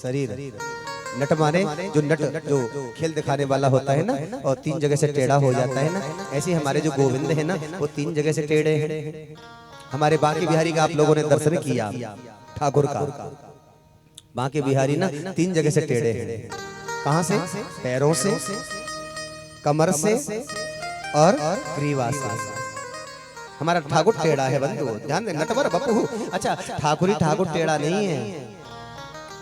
शरीर। नट माने जो नट जो खेल दिखाने वाला होता है ना, और 3 जगह से टेढ़ा हो जाता है ना, ऐसे हमारे जो गोविंद है ना वो 3 जगह से टेढ़े हैं। हमारे बांके बिहारी का आप लोगों ने दर्शन किया, ठाकुर का बांके बिहारी ना 3 जगह से टेढ़े हैं। कहां से? पैरों से, कमर से और ग्रीवा से। हमारा ठाकुर टेढ़ा है बंधु, ध्यान दे। नटवर बपू, अच्छा ठाकुर ही ठाकुर टेढ़ा नहीं है।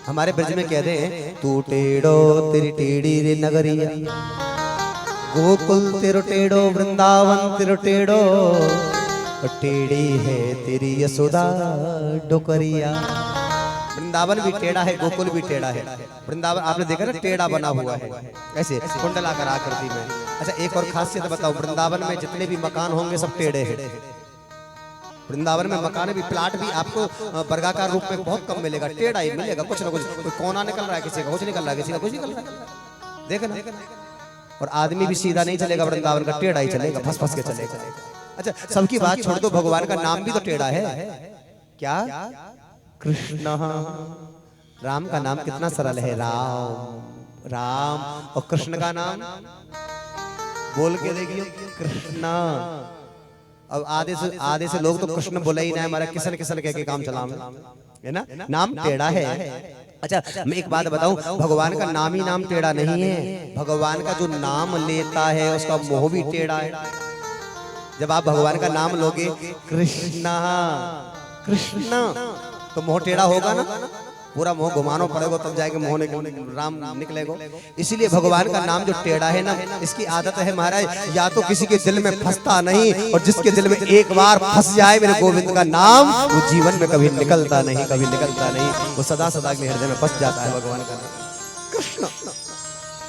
हमारे ब्रज में कहते हैं तू टेढ़ो तेरी टेढ़ी रे नगरिया, गोकुल तेरो टेढ़ो वृंदावन तेरो टेढ़ो, टेढ़ी है तेरी यशोदा डोकरिया। वृंदावन भी टेढ़ा है, गोकुल भी टेढ़ा है। वृंदावन आपने देखा ना टेढ़ा बना हुआ है ऐसे कुंडलाकार आकृति में। अच्छा एक और खासियत बताओ, वृंदावन में जितने भी मकान होंगे सब टेढ़े हैं। वृंदावन में मकान भी, प्लाट भी आपको वर्गाकार रूप में बहुत कम मिलेगा, टेढ़ा ही मिलेगा। कुछ ना कुछ, कोई कोना निकल रहा है, किसी का कुछ निकल रहा है, किसी का कुछ निकल रहा है, देख ना। और आदमी भी सीधा नहीं चलेगा, वृंदावन का टेढ़ा ही चलेगा, फंस फंस के चलेगा। अच्छा सबकी बात छोड़ दो, भगवान का नाम भी तो टेढ़ा है। क्या? कृष्ण। राम का नाम कितना सरल है, राम राम। और कृष्ण का नाम बोल के देखिए, कृष्णा। अब आधे से लोग तो कृष्ण बोला ही ना, हमारा किसन किसन कह के काम चला है ना, नाम टेढ़ा है। अच्छा मैं एक बात बताऊं, भगवान का नाम ही नाम टेढ़ा नहीं है, भगवान का जो नाम लेता है उसका मुंह भी टेढ़ा है। जब आप भगवान का नाम लोगे कृष्णा कृष्णा तो मुंह टेढ़ा होगा ना, पूरा मुंह घुमाना पड़ेगा तब जाएगा मुंह राम निकलेगा। इसीलिए भगवान का नाम जो टेढ़ा है ना, इसकी आदत है महाराज, या तो किसी के दिल में फंसता नहीं, और जिसके दिल में एक बार फंस जाए मेरे गोविंद का नाम, वो जीवन में कभी निकलता नहीं, कभी निकलता नहीं, वो सदा सदा के हृदय में फंस जाता है भगवान का नाम कृष्ण।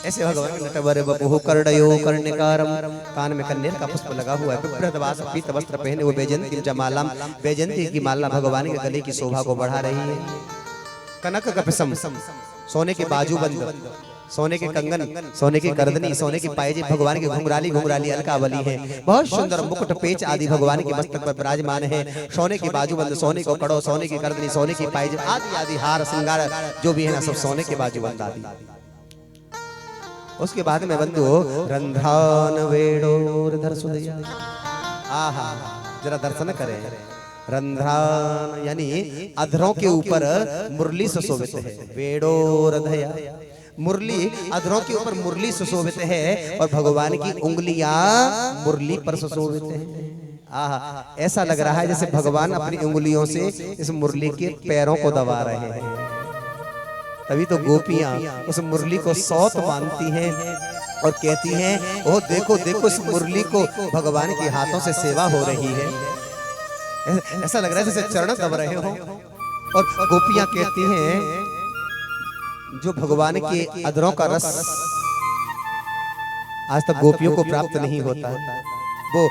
ऐसे भगवान नटवर बपु कर्णयो कर्णिकारम, कान में कन्नेर का पुष्प लगा हुआ है, बिभ्रतवास पीत वस्त्र पहने हुए, बैजंती जमालम, बैजंती की माला भगवान के गले की शोभा को बढ़ा रही है। कनक कपिसम, सोने के बाजूबंद, सोने के कंगन, सोने की गर्दनी, सोने की पायजेब, भगवान की घुंघराली घुंघराली अलकावली है। बहुत सुंदर मुकुट पेच आदि भगवान के मस्तक पर विराजमान है। सोने की बाजूबंद, सोने को कड़ो, सोने की गर्दनी, सोने की पायजेब आदि आदि हार श्रृंगार जो भी है ना, सब सोने के बाजूबंद आदि। उसके बाद में बंधु रंध्रान वेणोर्धर सुदया, आहा जरा दर्शन करें। रंध्रान यानी अधरों के ऊपर मुरली सुशोभित है, वेणोर्धया मुरली, अधरों के ऊपर मुरली सुशोभित है, और भगवान की उंगलियां मुरली पर सुशोभित है। आहा ऐसा लग रहा है जैसे भगवान अपनी उंगलियों से इस मुरली के पैरों को दबा रहे हैं। तभी तो गोपियां उस मुरली को सौत मानती हैं और कहती हैं, ओ देखो देखो इस मुरली को भगवान के हाथों से सेवा हो रही है। ऐसा लग रहा है जैसे चरण दब रहे हो। और गोपियां कहती हैं, जो भगवान के अधरों का रस आज तक गोपियों को प्राप्त नहीं होता, वो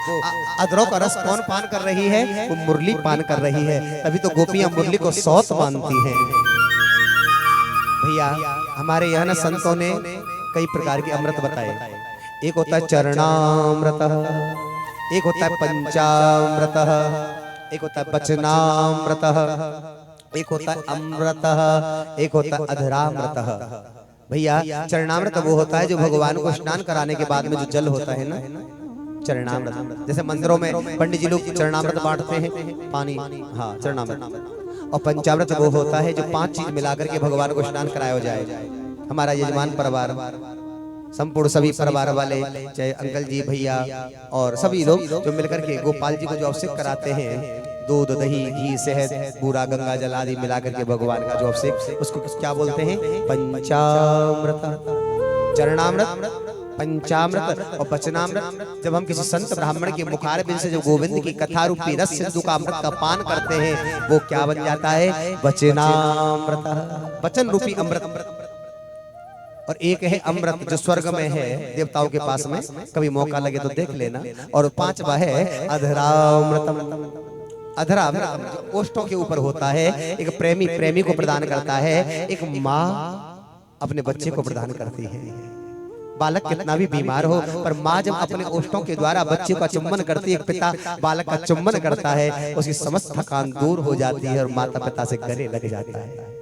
अधरों का रस कौन पान कर रही है? वो मुरली पान कर रही है। तभी तो गोपियां मुरली को सौत मानती हैं। भैया हमारे यहाँ ना संतों ने कई प्रकार के अमृत बताए। एक होता है चरणामृत, एक होता है पंचामृत, एक होता है वचनामृत, एक होता है अमृत, एक होता है अधरामृत। भैया चरणामृत वो होता है जो भगवान को स्नान कराने के बाद में जो जल होता है ना, चरणामृत। जैसे मंदिरों में पंडित जी लोग चरणामृत बांटते हैं, पानी, हाँ चरणामृत। और पंचामृत वो होता है जो 5 चीज मिलाकर के भगवान को स्नान कराया जाए। हमारा यजमान परिवार, संपूर्ण सभी परिवार वाले, चाहे अंकल जी, भैया और सभी लोग जो मिलकर के गोपाल जी को जो अभिषेक कराते हैं, दूध, दही, घी, शहद, बूरा, गंगा जल आदि मिलाकर के भगवान का जो अभिषेक, उसको क्या बोलते हैं? पंचामृत। चरणामृत, पंचामृत और वचनामृत। जब हम किसी संत ब्राह्मण के मुखारबिंद से जो गोविंद की कथा रूपी रस सिंधु का अमृत का पान करते हैं, वो क्या बन जाता है? वचनामृत, वचन रूपी अमृत। और एक है अमृत जो स्वर्ग में है, देवताओं के पास में, कभी मौका लगे तो देख लेना। और 5वां है अधरामृत। अधरामृत ओष्ठों के ऊपर होता है। एक प्रेमी प्रेमी को प्रदान करता है, एक माँ अपने बच्चे को प्रदान करती है। बालक कितना भी बीमार हो, पर माँ जब अपने ओष्ठों के द्वारा बच्चे का चुम्बन करती है, पिता बालक का चुम्बन करता है, उसकी समस्त थकान दूर हो जाती है और माता पिता से गले लग जाता है।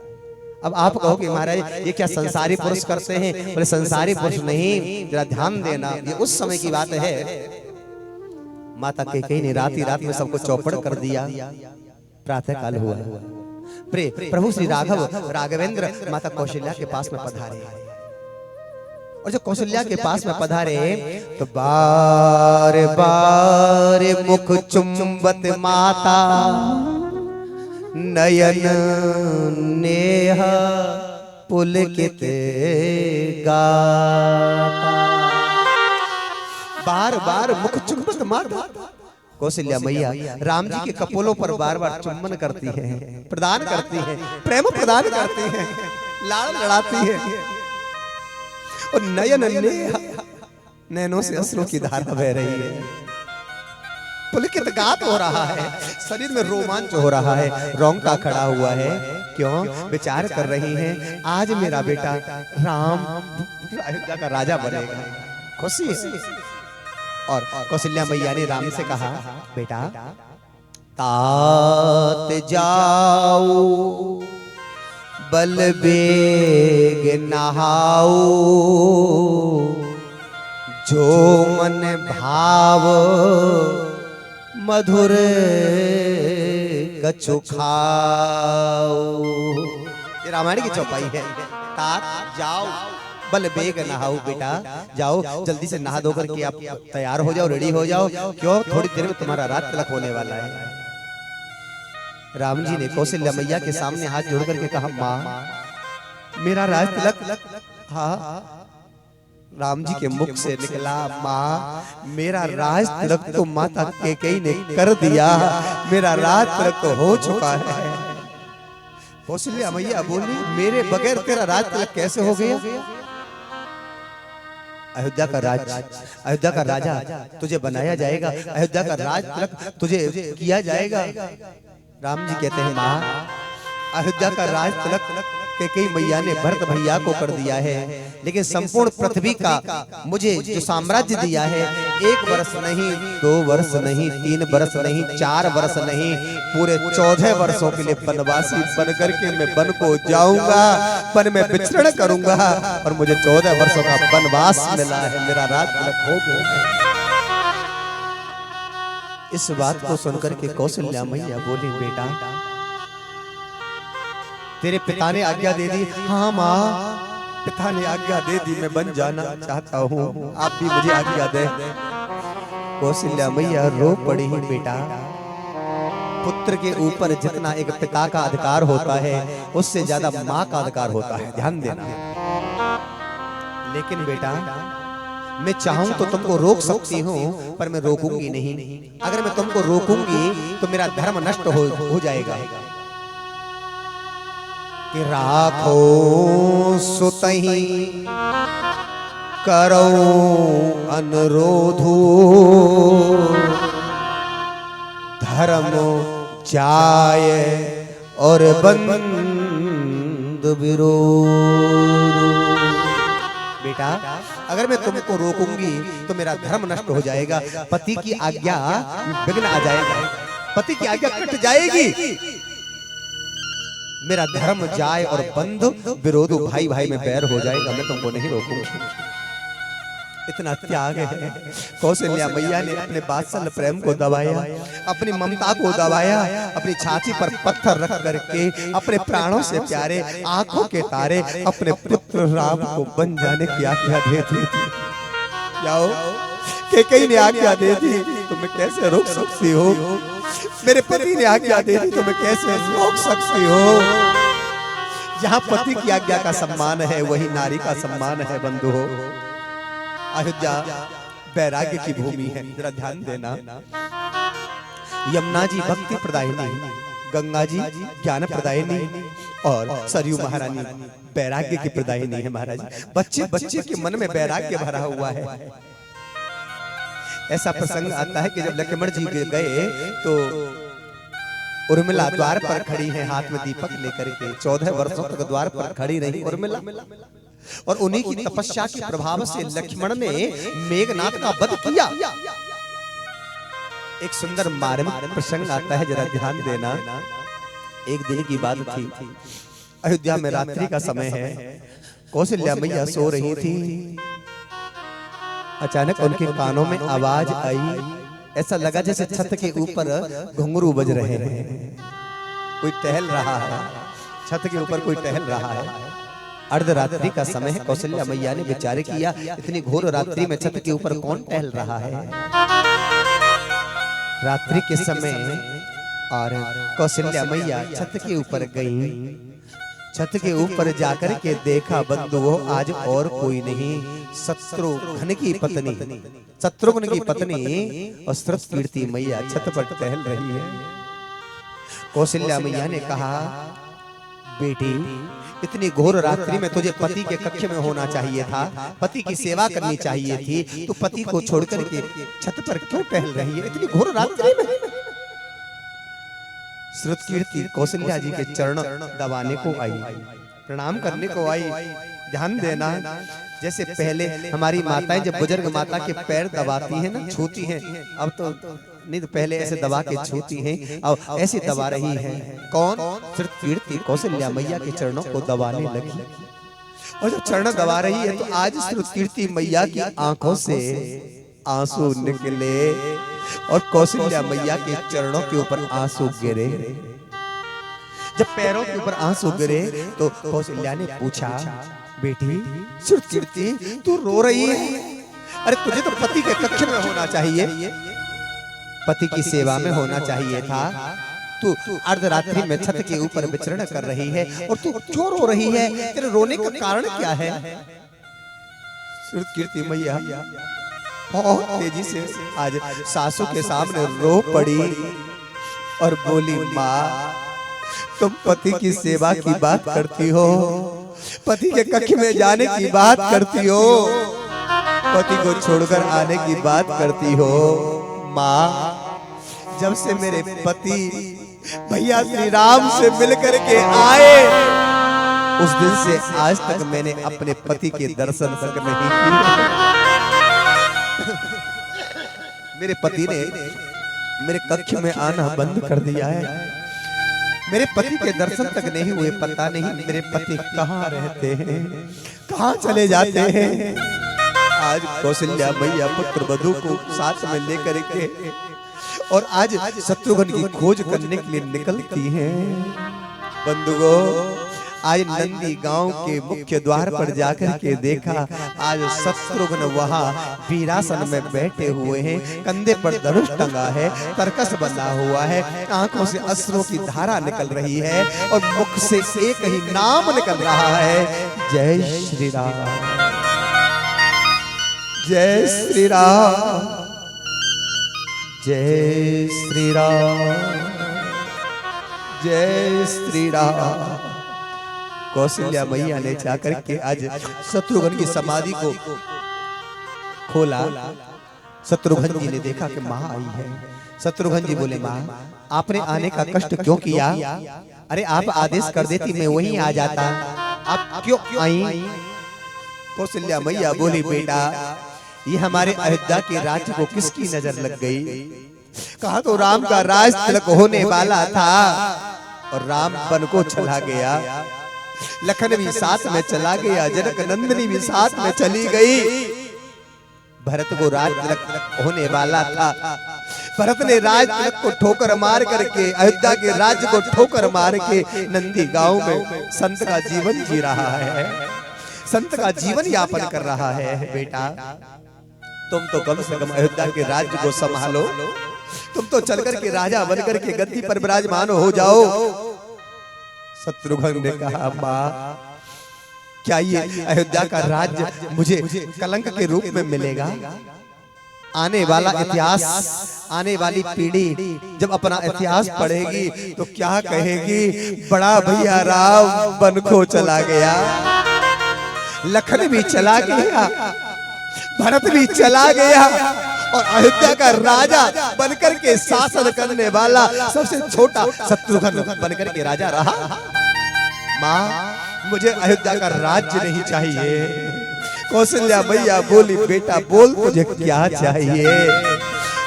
अब आप कहो कि महाराज ये क्या संसारी पुरुष करते हैं? बोले संसारी पुरुष नहीं, जरा ध्यान देना, ये उस समय की बात है। माता कैकेयी ने रात ही रात में सबको चौपड़ कर दिया। प्रातः काल हुआ, प्रभु श्री राघवेंद्र माता कौशल्या के पास में पधारे। और जब कौशल्या के पास में पधारे तो बार बार मुख चुंबत माता नयन नेहा पुलकित गाता। बार बार मुख चुंबत माता कौशल्या मैया राम जी के कपोलों पर बार बार चुम्बन करती है, प्रदान करती है, प्रेम प्रदान करती है, लाड़ लड़ाती है। और नयन नैनों से अश्रु की धारा बह रही है, पुलकित गात हो रहा है, शरीर में रोमांच हो रहा है, रोंगटा खड़ा हुआ है। क्यों? विचार कर रही हैं आज मेरा बेटा राम अयोध्या का राजा बनेगा, खुशी है। और कौशल्या मैया ने राम से कहा बेटा तात जाओ बल बेग नहाओ, जो मन भाव मधुर कछु खाओ। ये रामायण की चौपाई है। तात जाओ बल बेग नहाओ, बेटा जाओ जल्दी से नहा धो करके आप तैयार हो जाओ, रेडी हो जाओ। क्यों? थोड़ी देर में तुम्हारा रात तिलक होने वाला है। राम जी ने कौशल्या मैया के सामने हाथ जोड़ करके कहा माँ मेरा राज तिलक। हाँ, राम जी के मुख से निकला माँ मेरा राज तिलक तो माता कैकेयी ने कर दिया, मेरा राज तिलक तो हो चुका है। कौशल्या मैया बोली मेरे बगैर तेरा राज तिलक कैसे हो गया? अयोध्या का राजा तुझे बनाया जाएगा, अयोध्या का राज तिलक तुझे किया जाएगा। राम जी कहते हैं माँ अयोध्या का राज तिलक कैकेयी मैया ने भरत भैया को कर दिया है, लेकिन संपूर्ण पृथ्वी का मुझे जो साम्राज्य दिया है, 1 वर्ष नहीं, 2 वर्ष नहीं, 3 वर्ष नहीं, 4 वर्ष नहीं, पूरे 14 वर्षों के लिए वनवासी बन करके मैं वन को जाऊंगा, वन में विचरण करूंगा और मुझे 14 वर्षों का वनवास मिला है, मेरा राज तिलक हो गया। इस बात को सुनकर के कौशल्या मैया बोली बेटा तेरे पिता ने आज्ञा दे दी? हाँ माँ पिता ने आज्ञा दे दी, मैं बन जाना चाहता हूँ, आप भी मुझे आज्ञा दें। कौशल्या मैया रो पड़ी ही बेटा पुत्र के ऊपर जितना एक पिता का अधिकार होता है उससे ज्यादा माँ का अधिकार होता है, ध्यान देना। लेकिन बेटा मैं चाहूं तो तुमको रोक सकती हूँ पर मैं रोकूंगी नहीं। अगर मैं तुमको रोकूंगी तो मेरा धर्म नष्ट हो जाएगा। कि राखो सुतहि करो अनुरोधो, धर्म जाय और बंद विरोध। बेटा अगर मैं तुमको रोकूंगी तो मेरा धर्म नष्ट हो जाएगा, पति की आज्ञा विघ्न आ जाएगा, पति की आज्ञा कट जाएगी, मेरा धर्म जाए और बंधु विरोध, भाई भाई में बैर हो जाएगा, मैं तुमको नहीं रोकूंगी। इतना त्याग है। कौशल्या मैया ने अपने वात्सल्य प्रेम को दबाया, अपनी ममता को दबाया, अपनी छाती पर पत्थर रख करके अपने प्राणों से प्यारे आंखों के तारे अपने पुत्र राम को बन जाने की आज्ञा दे दी थी। जाओ कैकेयी ने आज्ञा दे दी तो मैं कैसे रोक सकती हो? मेरे पति ने आज्ञा दे दी तो मैं कैसे रोक सकती हो? जहाँ पति की आज्ञा का सम्मान है वही नारी का सम्मान है बंधु हो। अयोध्या वैराग्य की भूमि है, जरा ध्यान देना। यमुना जी भक्ति प्रदायिनी, गंगा जी ज्ञान प्रदायिनी और सरयू महारानी वैराग्य की प्रदायिनी है। महाराज बच्चे बच्चे के मन में वैराग्य भरा हुआ है। ऐसा प्रसंग आता है कि जब लक्ष्मण जी गए तो उर्मिला द्वार पर खड़ी है हाथ में दीपक लेकर के, 14 वर्षों तक द्वार पर खड़ी रही उर्मिला, और उन्हीं की तपस्या के प्रभाव से लक्ष्मण ने मेघनाथ का वध किया। एक सुंदर मार्मिक प्रसंग आता है, जरा ध्यान देना। एक दिन की बात थी, अयोध्या में रात्रि का समय है, कौशल्या मैया सो रही थी। अचानक उनके कानों में आवाज आई, ऐसा लगा जैसे छत के ऊपर घुंघरू बज रहे हैं। कोई टहल रहा है, छत के ऊपर कोई टहल रहा है। अर्धरात्रि का समय है। कौशल्या मैया ने विचार किया, इतनी घोर रात्रि में छत के ऊपर कौन टहल रहा है। रात्रि के समय और कौशल्या मैया छत के ऊपर गई। छत के ऊपर जाकर के देखा, बंधुओं आज और कोई नहीं, शत्रुघ्न की पत्नी, शत्रुघ्न की पत्नी और श्रुतकीर्ति मैया छत पर टहल रही है। कौशल्या मैया ने कहा, बेटी इतनी घोर रात्रि में तुझे पति के कक्ष में होना चाहिए था, पति की सेवा करनी चाहिए थी, तू पति को छोड़कर के छत पर क्यों टहल रही है इतनी घोर रात्रि में। श्रुतकीर्ति कौशल्या जी के चरण दबाने को आई, प्रणाम करने को आई। ध्यान देना, जैसे पहले हमारी माताएं जब बुजुर्ग माता के पैर दबाती हैं ना, छूती हैं, अब तो नहीं तो पहले ऐसे दबा के छूती हैं, अब ऐसे दबा रही हैं। कौन? श्रुतकीर्ति कौशल्या मैया के चरणों को दबाने लगी। और जब चरण दबा रही है तो आज श्रुतकीर्ति मैया की आंखों से आंसू निकले और कौशल्या मैया के चरणों के ऊपर आंसू गिरे। जब पैरों के ऊपर आंसू गिरे तो कौशल्या ने पूछा, बेटी श्रुतकीर्ति तू रो रही है? अरे तुझे तो पति के कक्ष में होना चाहिए, पति की सेवा में होना चाहिए था, तू अर्धरात्रि में छत के ऊपर विचरण कर रही है और तू क्यों रो रही है? तेरे रोने का कारण क्या है? श्रुतकीर्ति मैया बहुत तेजी से आज सासू के सामने रो पड़ी और बोली, माँ तुम पति की सेवा की बात करती हो, पति के कक्ष में जाने की बात करती हो, पति को छोड़कर आने की बात करती हो। माँ जब से मेरे पति भैया श्री राम से मिलकर के आए उस दिन से आज तक मैंने अपने पति के दर्शन तक नहीं किए। मेरे पति ने मेरे कक्ष में आना बंद कर दिया है, मेरे पति के दर्शन तक नहीं हुए। पता नहीं मेरे पति कहाँ रहते हैं, कहाँ चले जाते हैं। आज कौशल्या मैया पुत्र वधू को साथ में लेकर के और आज शत्रुघ्न की खोज करने के लिए निकलती हैं। बंधुओं आज नंदी गांव के मुख्य द्वार पर जाकर के देखा, आज शत्रुघ्न वहां वीरासन में बैठे हुए हैं, कंधे पर धनुष टंगा है, तरकस बंधा हुआ है, आंखों से अश्रुओं की धारा निकल रही है और मुख से एक ही नाम निकल रहा है, जय श्री राम, जय श्री राम, जय श्री राम, जय श्री राम। कौशल्या मैया ने जाकर के आज शत्रुघ्न की समाधि को खोला। शत्रुघ्न जी ने देखा कि माँ आई है। शत्रुघ्न जी बोले, माँ आपने आने का कष्ट क्यों किया? अरे आप आदेश कर देती मैं वहीं आ जाता, आप क्यों आई? कौशल्या मैया बोली, बेटा ये हमारे अयोध्या के राज्य को किसकी नजर लग गई? कहा तो राम का राज तिलक होने वाला था और राम वन को चला गया, लखन भी साथ में चला गया, जनक नंदिनी भी साथ में चली गई। भरत को राज तिलक होने वाला था, भरत ने राज तिलक को ठोकर मार करके अयोध्या के राज्य को ठोकर मार के नंदी गांव में संत का जीवन जी रहा है, संत का जीवन यापन कर रहा है। बेटा तुम तो कम से कम अयोध्या के राज्य को संभालो, तुम तो चलकर के राजा बनकर के गद्दी पर विराजमान हो जाओ। शत्रुघ्न ने कहा, माँ क्या ये अयोध्या का राज्य मुझे कलंक के रूप में मिलेगा? आने वाला इतिहास, आने वाली पीढ़ी जब अपना इतिहास पढ़ेगी तो क्या कहेगी? बड़ा भैया राम वन को चला गया, लखन भी चला गया, भरत भी चला गया और अयोध्या का राजा बनकर के शासन करने वाला सबसे छोटा शत्रुघ्न बनकर के राजा रहा। माँ मुझे अयोध्या का राज्य नहीं चाहिए। कौशल्या मैया बोली, बेटा बोल तुझे क्या चाहिए?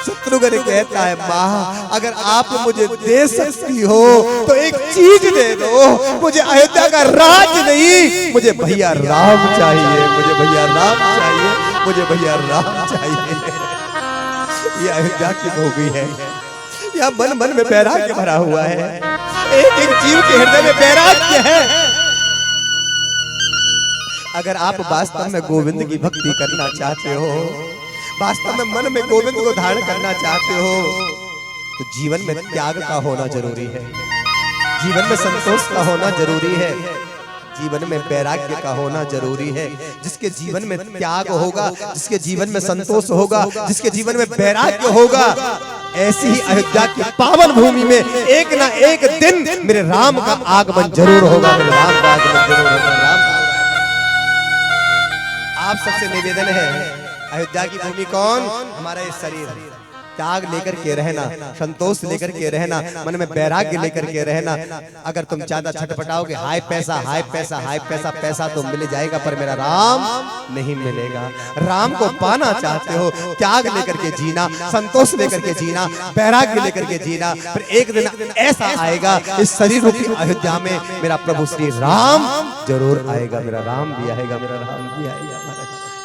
शत्रुघ्न कहता है माँ अगर आप मुझे दे सकती हो तो एक चीज दे दो, मुझे अयोध्या का राज नहीं, मुझे भैया राम चाहिए, मुझे भैया राम चाहिए, मुझे भैया राम चाहिए। ये अयोध्या की भूमि है, यह मन मन में वैराग्य भरा हुआ है, एक एक जीव के हृदय में वैराग्य है। अगर आप वास्तव में गोविंद की भक्ति करना चाहते हो, वास्तव में मन में गोविंद को धारण करना चाहते हो, तो जीवन में त्याग का होना जरूरी है, जीवन में संतोष का होना जरूरी है, जीवन में वैराग्य का होना जरूरी है। जिसके जीवन में त्याग होगा, जिसके जीवन में संतोष होगा, जिसके जीवन में वैराग्य होगा, ऐसी ही अयोध्या की पावन भूमि में एक ना एक दिन मेरे राम का आगमन जरूर होगा, मेरे राम का आगमन जरूर होगा। राम आप सबसे निवेदन है, अयोध्या की भूमि कौन? हमारा ये शरीर। त्याग लेकर के रहना, संतोष लेकर के रहना, मन में वैराग्य लेकर के रहना। अगर तुम ज्यादा छटपटाओगे, हाय पैसा हाय पैसा हाय पैसा, पैसा तो मिल जाएगा पर मेरा राम नहीं मिलेगा। राम को पाना चाहते हो, त्याग लेकर के जीना, संतोष लेकर के जीना, वैराग्य लेकर के जीना। फिर एक दिन ऐसा आएगा इस शरीर रूपी अयोध्या में मेरा प्रभु श्री राम जरूर आएगा, मेरा राम भी आएगा, मेरा राम भी आएगा।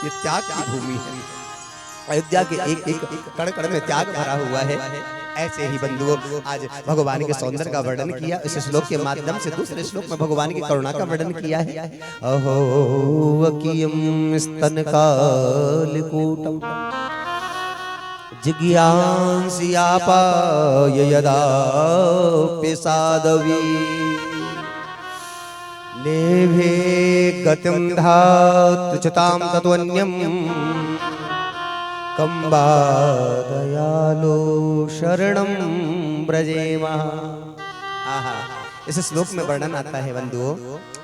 ये त्याग की भूमि है, अयोध्या के एक एक कण कण में त्याग भरा हुआ है। ऐसे ही बंधुओं आज भगवान के सौंदर्य का वर्णन किया, इस श्लोक के माध्यम से दूसरे श्लोक में भगवान की करुणा का वर्णन किया है। अहो वकीयम स्तनकालिकूटम जिज्ञांसि आपाय यदा पिसादवी लेभे गतिम धातुचतां तत्वन्यम कंबा दयालो शरणं ब्रजेमा। आहा, इस श्लोक में वर्णन आता है बंधुओं,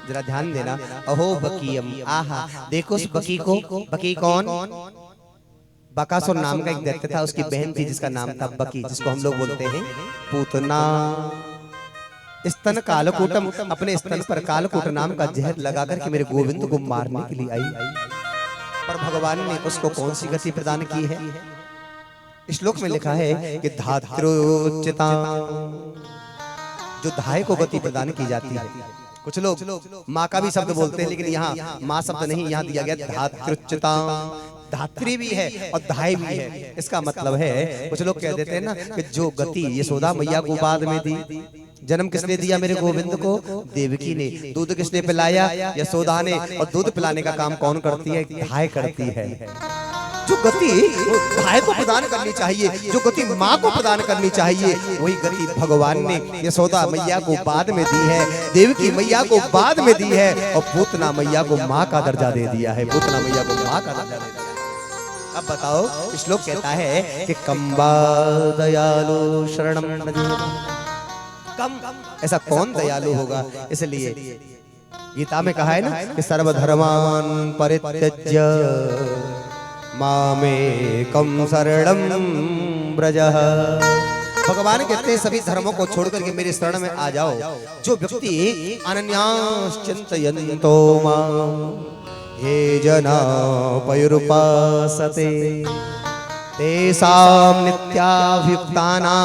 जरा ध्यान देना। अहो बकीयम, आहा देखो उस बकी को। बकी कौन? बकासुर नाम का एक दैत्य था, उसकी बहन थी जिसका नाम था बकी, जिसको हम लोग बोलते हैं पूतना। स्तन कालकूटम, अपने स्तन पर कालकूट नाम का जहर लगाकर के मेरे गोविंद को मारने के लिए आई, पर भगवान ने उसको कौन सी गति प्रदान की है? श्लोक में लिखा है कि धात्रोचिता, जो धाय को गति प्रदान की जाती है। कुछ लोग माँ का भी शब्द बोलते हैं, लेकिन यहाँ माँ शब्द नहीं, यहाँ दिया गया धात्रोचिता। धात्री भी है और धाय भी है। इसका मतलब है, कुछ लोग कह देते हैं ना कि जो गति यशोदा मैया को बाद में दी, जन्म किसने दिया मेरे गोविंद को? देवकी ने। दूध किसने पिलाया? यशोदा ने। और दूध पिलाने का काम कौन करती है? धाय करती है। जो गति धाय को प्रदान करनी चाहिए, जो गति माँ को प्रदान करनी चाहिए, वही गति भगवान ने यशोदा मैया को बाद में दी है, देवकी मैया को बाद में दी है, और पूतना मैया को माँ का दर्जा दे दिया है। पूतना मैया को माँ का दर्जा दे दिया। अब बताओ, श्लोक कहता है कि कंबा दयालु शरणं ब्रजेमा। कम ऐसा कौन दयालु होगा? इसलिए गीता में कहा है ना कि सर्वधर्मान परित्यज्य मामेकं शरणं व्रजः। भगवान कहते हैं सभी धर्मों को छोड़ करके मेरे शरण में आ जाओ। जो व्यक्ति अनन्यास चिंतयन्तो मां ये जना पयुरुपासते तेषां नित्याभियुक्तानां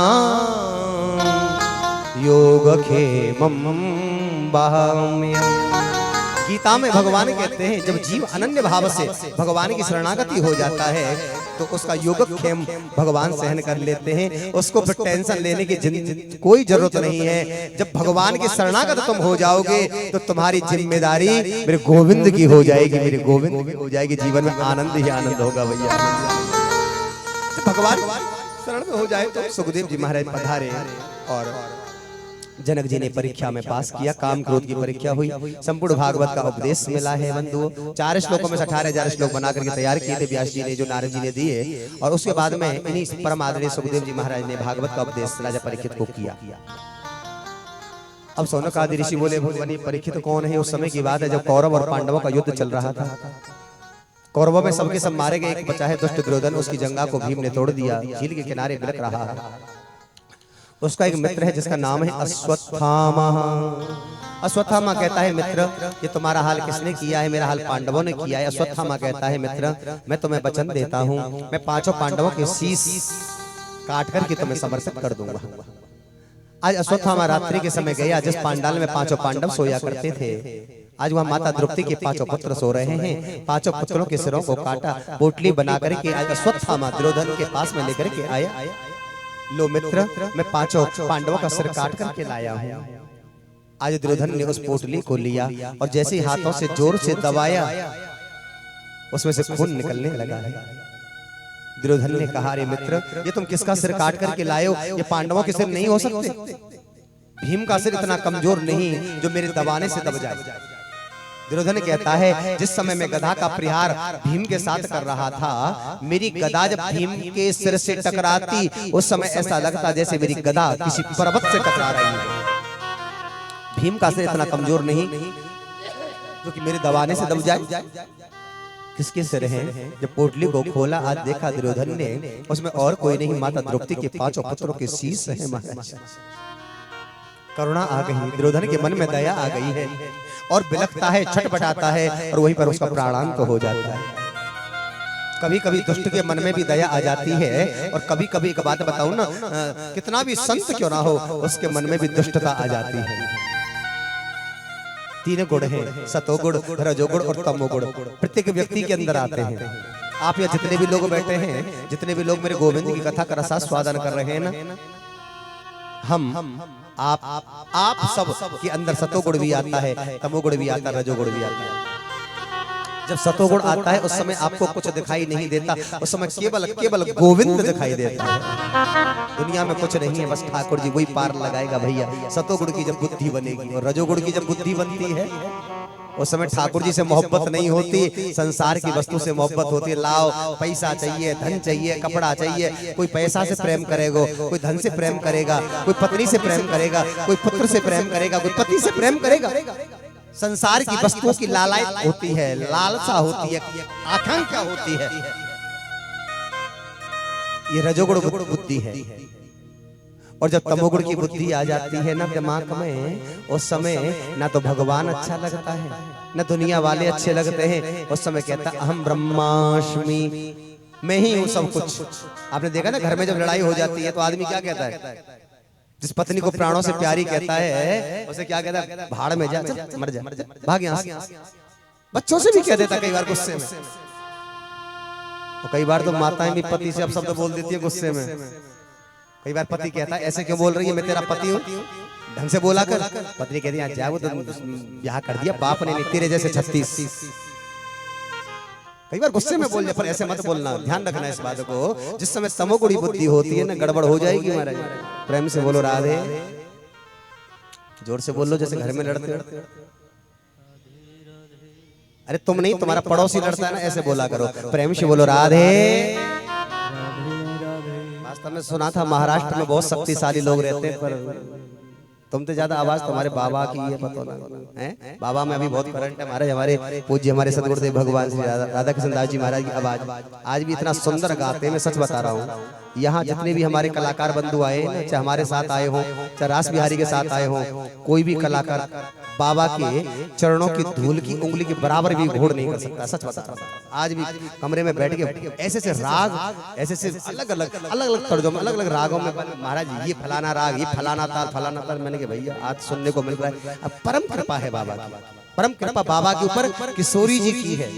योगक्षेमं वहाम्यहम्। गीता में भगवान कहते हैं जब जीव अनन्य भाव से भगवान की शरणागति हो जाता है तो उसका योगक्षेम भगवान सहन कर लेते हैं। उसको फिर टेंशन लेने की कोई जरूरत नहीं है। जब भगवान की शरणागत तुम हो जाओगे तो तुम्हारी जिम्मेदारी मेरे गोविंद की हो जाएगी, मेरे गोविंद की हो जाएगी। जीवन में आनंद ही आनंद होगा भैया। भगवान शरण में हो जाए तो सुखदेव जी महाराज पधारे और जनक जी ने परीक्षा में पास किया, काम क्रोध की परीक्षा हुई, संपूर्ण भागवत का उपदेश मिला है बंधुओं। 4 श्लोकों में 18,000 श्लोक बना करके तैयार किए थे व्यास जी ने, जो नारद जी ने दिए। और उसके बाद में इन्हीं परम आदरणीय सुखदेव जी महाराज ने भागवत का उपदेश राजा परीक्षित को किया। अब सौनक आदि ऋषि बोले भगवान परीक्षित कौन है? उस समय की बात है जब कौरव और पांडवों का युद्ध चल रहा था। कौरवों में सबके सब मारे गए, एक बचा है दुष्ट दुर्योधन। उसकी जंगा को भीम ने तोड़ दिया, झील के किनारे बिलख रहा है। उसका एक मित्र है जिसका नाम है अश्वत्थामा। अश्वत्थामा कहता है मित्र ये तुम्हारा हाल किसने किया है? मेरा हाल पांडवों ने किया है। अश्वत्थामा कहता है मित्र मैं तुम्हें वचन देता हूँ, मैं 5 पांडवों के शीश काट करके तुम्हें समर्पित कर दूंगा। आज अश्वत्थामा रात्रि के समय गया जिस पांडाल में पांचों पांडव सोया करते थे, आज वहां माता द्रौपदी के पांचों पुत्र सो रहे हैं। पांचों पुत्रों के सिरों को काटा, पोटली बना करके आज अश्वत्थामा दुर्योधन के पास में लेकर के आया। लो मित्र, मैं पांचों पांडवों का सिर काट करके लाया हूं। आज दुर्योधन ने उस पोटली को लिया और जैसे ही हाथों से जोर से दबाया, उसमें से खून निकलने लगा है। दुर्योधन ने कहा, अरे मित्र, ये तुम किसका सिर काट करके लाए हो? ये पांडवों के सिर नहीं हो सकते। भीम का सिर इतना कमजोर नहीं जो मेरे दबाने से दब जाए। दुर्योधन कहता है, जिस समय मैं गदा का प्रहार भीम के साथ कर रहा था, मेरी गदा जब भीम के सिर से टकराती, उस समय ऐसा लगता जैसे मेरी गदा किसी पर्वत से टकरा रही है। भीम का सिर इतना कमजोर नहीं जो कि मेरे दबाने से दब जाए। किसके सिर हैं? जब पोटली को खोला, आज देखा दुर्योधन ने, उसमें और कोई नहीं, माता द्रौपदी के पांचों पुत्रों के शीश हैं। महाराज, करुणा आ गई, दुर्योधन के मन में दया आ गई है और बिलखता है, छटपटाता है और वहीं पर उसका प्राणांत हो जाता है। कभी कभी दुष्ट के मन में भी दया आ जाती है और कभी कभी एक बात बताऊं ना, कितना भी संत क्यों ना हो, उसके मन में भी दुष्टता आ जाती है। तीन गुण हैं, सतोगुण, रजोगुण और तमोगुण, प्रत्येक व्यक्ति के अंदर आते हैं। आप यहाँ जितने भी लोग बैठे हैं, जितने भी लोग मेरे गोविंद की कथा का रसास्वादन कर रहे हैं ना, हम आप सब के अंदर सतोगुण भी आता है, तमोगुण भी आता है, रजोगुण भी आता है। जब सतोगुण आता है उस समय आपको कुछ दिखाई नहीं देता, उस समय केवल गोविंद दिखाई देता है। दुनिया में कुछ नहीं है, बस ठाकुर जी वही पार लगाएगा भैया। सतोगुण की जब बुद्धि बनेगी और रजोगुण की जब बुद्धि बनती है, उस समय ठाकुर जी से मोहब्बत नहीं होती, संसार की वस्तु से मोहब्बत होती है। लाओ, पैसा चाहिए, धन चाहिए, कपड़ा चाहिए। कोई पैसा से प्रेम करेगा, कोई धन से प्रेम करेगा, कोई पत्नी से प्रेम करेगा, कोई पुत्र से प्रेम करेगा, कोई पति से प्रेम करेगा। संसार की वस्तुओं की लालसा होती है, लालसा होती है, आकांक्षा होती है। ये रजोगुण बुद्धि है। और जब तमोगुण की बुद्धि आ जाती है ना दिमाग में, उस समय ना तो भगवान अच्छा लगता है, ना दुनिया वाले अच्छे लगते हैं। उस समय कहता अहम ब्रह्मास्मि, मैं ही हूं सब कुछ। आपने देखा ना, घर में जब लड़ाई हो जाती है तो आदमी क्या कहता है? जिस पत्नी को प्राणों से प्यारी कहता है, उसे क्या कहता है? भाड़ में जा, मर जा, भाग यहाँ से। बच्चों से भी कह देता कई बार गुस्से में। और कई बार तो माताएं भी पति से अब शब्द बोल देती है गुस्से में। कई बार पति कहता है, ऐसे क्यों बोल रही है, मैं तेरा पति हूँ, ढंग से बोला कर। पत्नी कहती है, जा, वो तो ब्याह कर दिया बाप ने, तेरे जैसे 36। कई बार गुस्से में बोल जाए, पर ऐसे मत बोलना, ध्यान रखना इस बात को। जिस समय तमोगुणी बुद्धि होती है ना, गड़बड़ हो जाएगी महाराज। प्रेम से बोलो राधे, जोर से बोलो जैसे घर में लड़ते। अरे तुम नहीं, तुम्हारा पड़ोसी लड़ता है ना, ऐसे बोला करो। प्रेम से बोलो राधे। वास्तव में सुना था महाराष्ट्र में बहुत शक्तिशाली लोग रहते हैं, पर तुमसे ज्यादा आवाज तुम्हारे बाबा की है, पता ना है। बाबा में अभी बहुत करंट है महाराज। हमारे पूज्य हमारे सदगुरुदेव भगवान श्री राधा कृष्ण दास जी महाराज की आवाज आज भी इतना सुंदर गाते हैं, मैं सच बता रहा हूँ। यहाँ जितने भी हमारे कलाकार बंधु आए, चाहे हमारे साथ आए हों, चाहे रास बिहारी के साथ आए हों, कोई भी कलाकार बाबा के चरणों की धूल की उंगली के बराबर भी घोड़ नहीं कर सकता। सच बता रहा हूँ। आज भी कमरे में बैठ के ऐसे से राग, ऐसे से अलग अलग तर्जों में, अलग अलग रागों में, महाराज ये फलाना राग, ये फलाना ताल, फलाना ताल। मैंने कहा भैया आज सुनने को मिल रहा है। अब परम कृपा है बाबा की, परम कृपा बाबा के ऊपर किशोरी जी की है।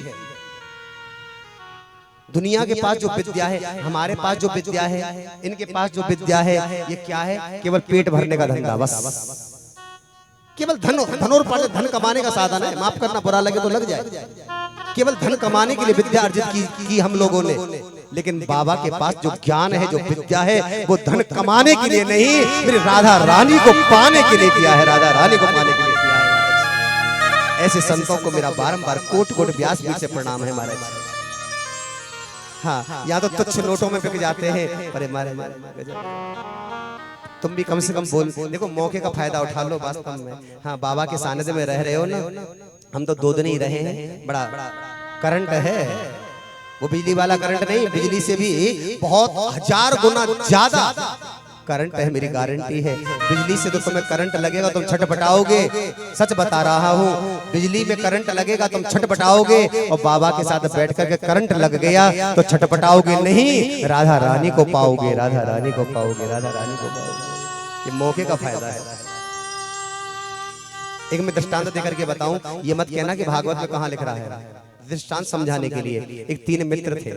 दुनिया के पास जो विद्या है, हमारे पास जो विद्या है, इनके पास जो विद्या है, ये क्या है? केवल पेट भरने का धंधा, बस। केवल धनोर्पार्जन, धन कमाने का साधन है। माफ करना, बुरा लगे तो लग जाए। केवल धन कमाने के लिए विद्या अर्जित की हम लोगों ने। लेकिन बाबा के पास जो ज्ञान है, जो विद्या है, वो धन कमाने के लिए नहीं, मेरी राधा रानी को पाने के लिए किया है। राधा रानी को पाने के लिए किया है। ऐसे संतों को मेरा बारंबार कोट कोट व्यास पीठ से प्रणाम है महाराज। हाँ, या तो तुच्छ नोटों में बिक जाते हैं, पर मारे तुम भी कम से कम बोल, देखो मौके का फायदा उठा लो वास्तव में। हाँ, बाबा के सानिध्य में रह रहे हो ना, हम तो 2 दिन ही रहे हैं। बड़ा करंट है, वो बिजली वाला करंट नहीं, बिजली से भी बहुत 1000 गुना ज्यादा करंट है मेरी गारंटी है। बिजली से तो तुम्हें करंट लगेगा, तुम छटपटाओगे। सच बता रहा हूँ, बिजली में करंट लगेगा तुम छटपटाओगे, और बाबा के साथ बैठ करके करंट लग गया तो छटपटाओगे नहीं, राधा रानी को पाओगे, राधा रानी को पाओगे, राधा रानी को पाओगे। ये मौके का फायदा है। एक मैं दृष्टांत देकर के बताऊं, ये मत कहना कि भागवत में कहाँ लिख रहा है। दृष्टांत समझाने के लिए, एक 3 मित्र थे,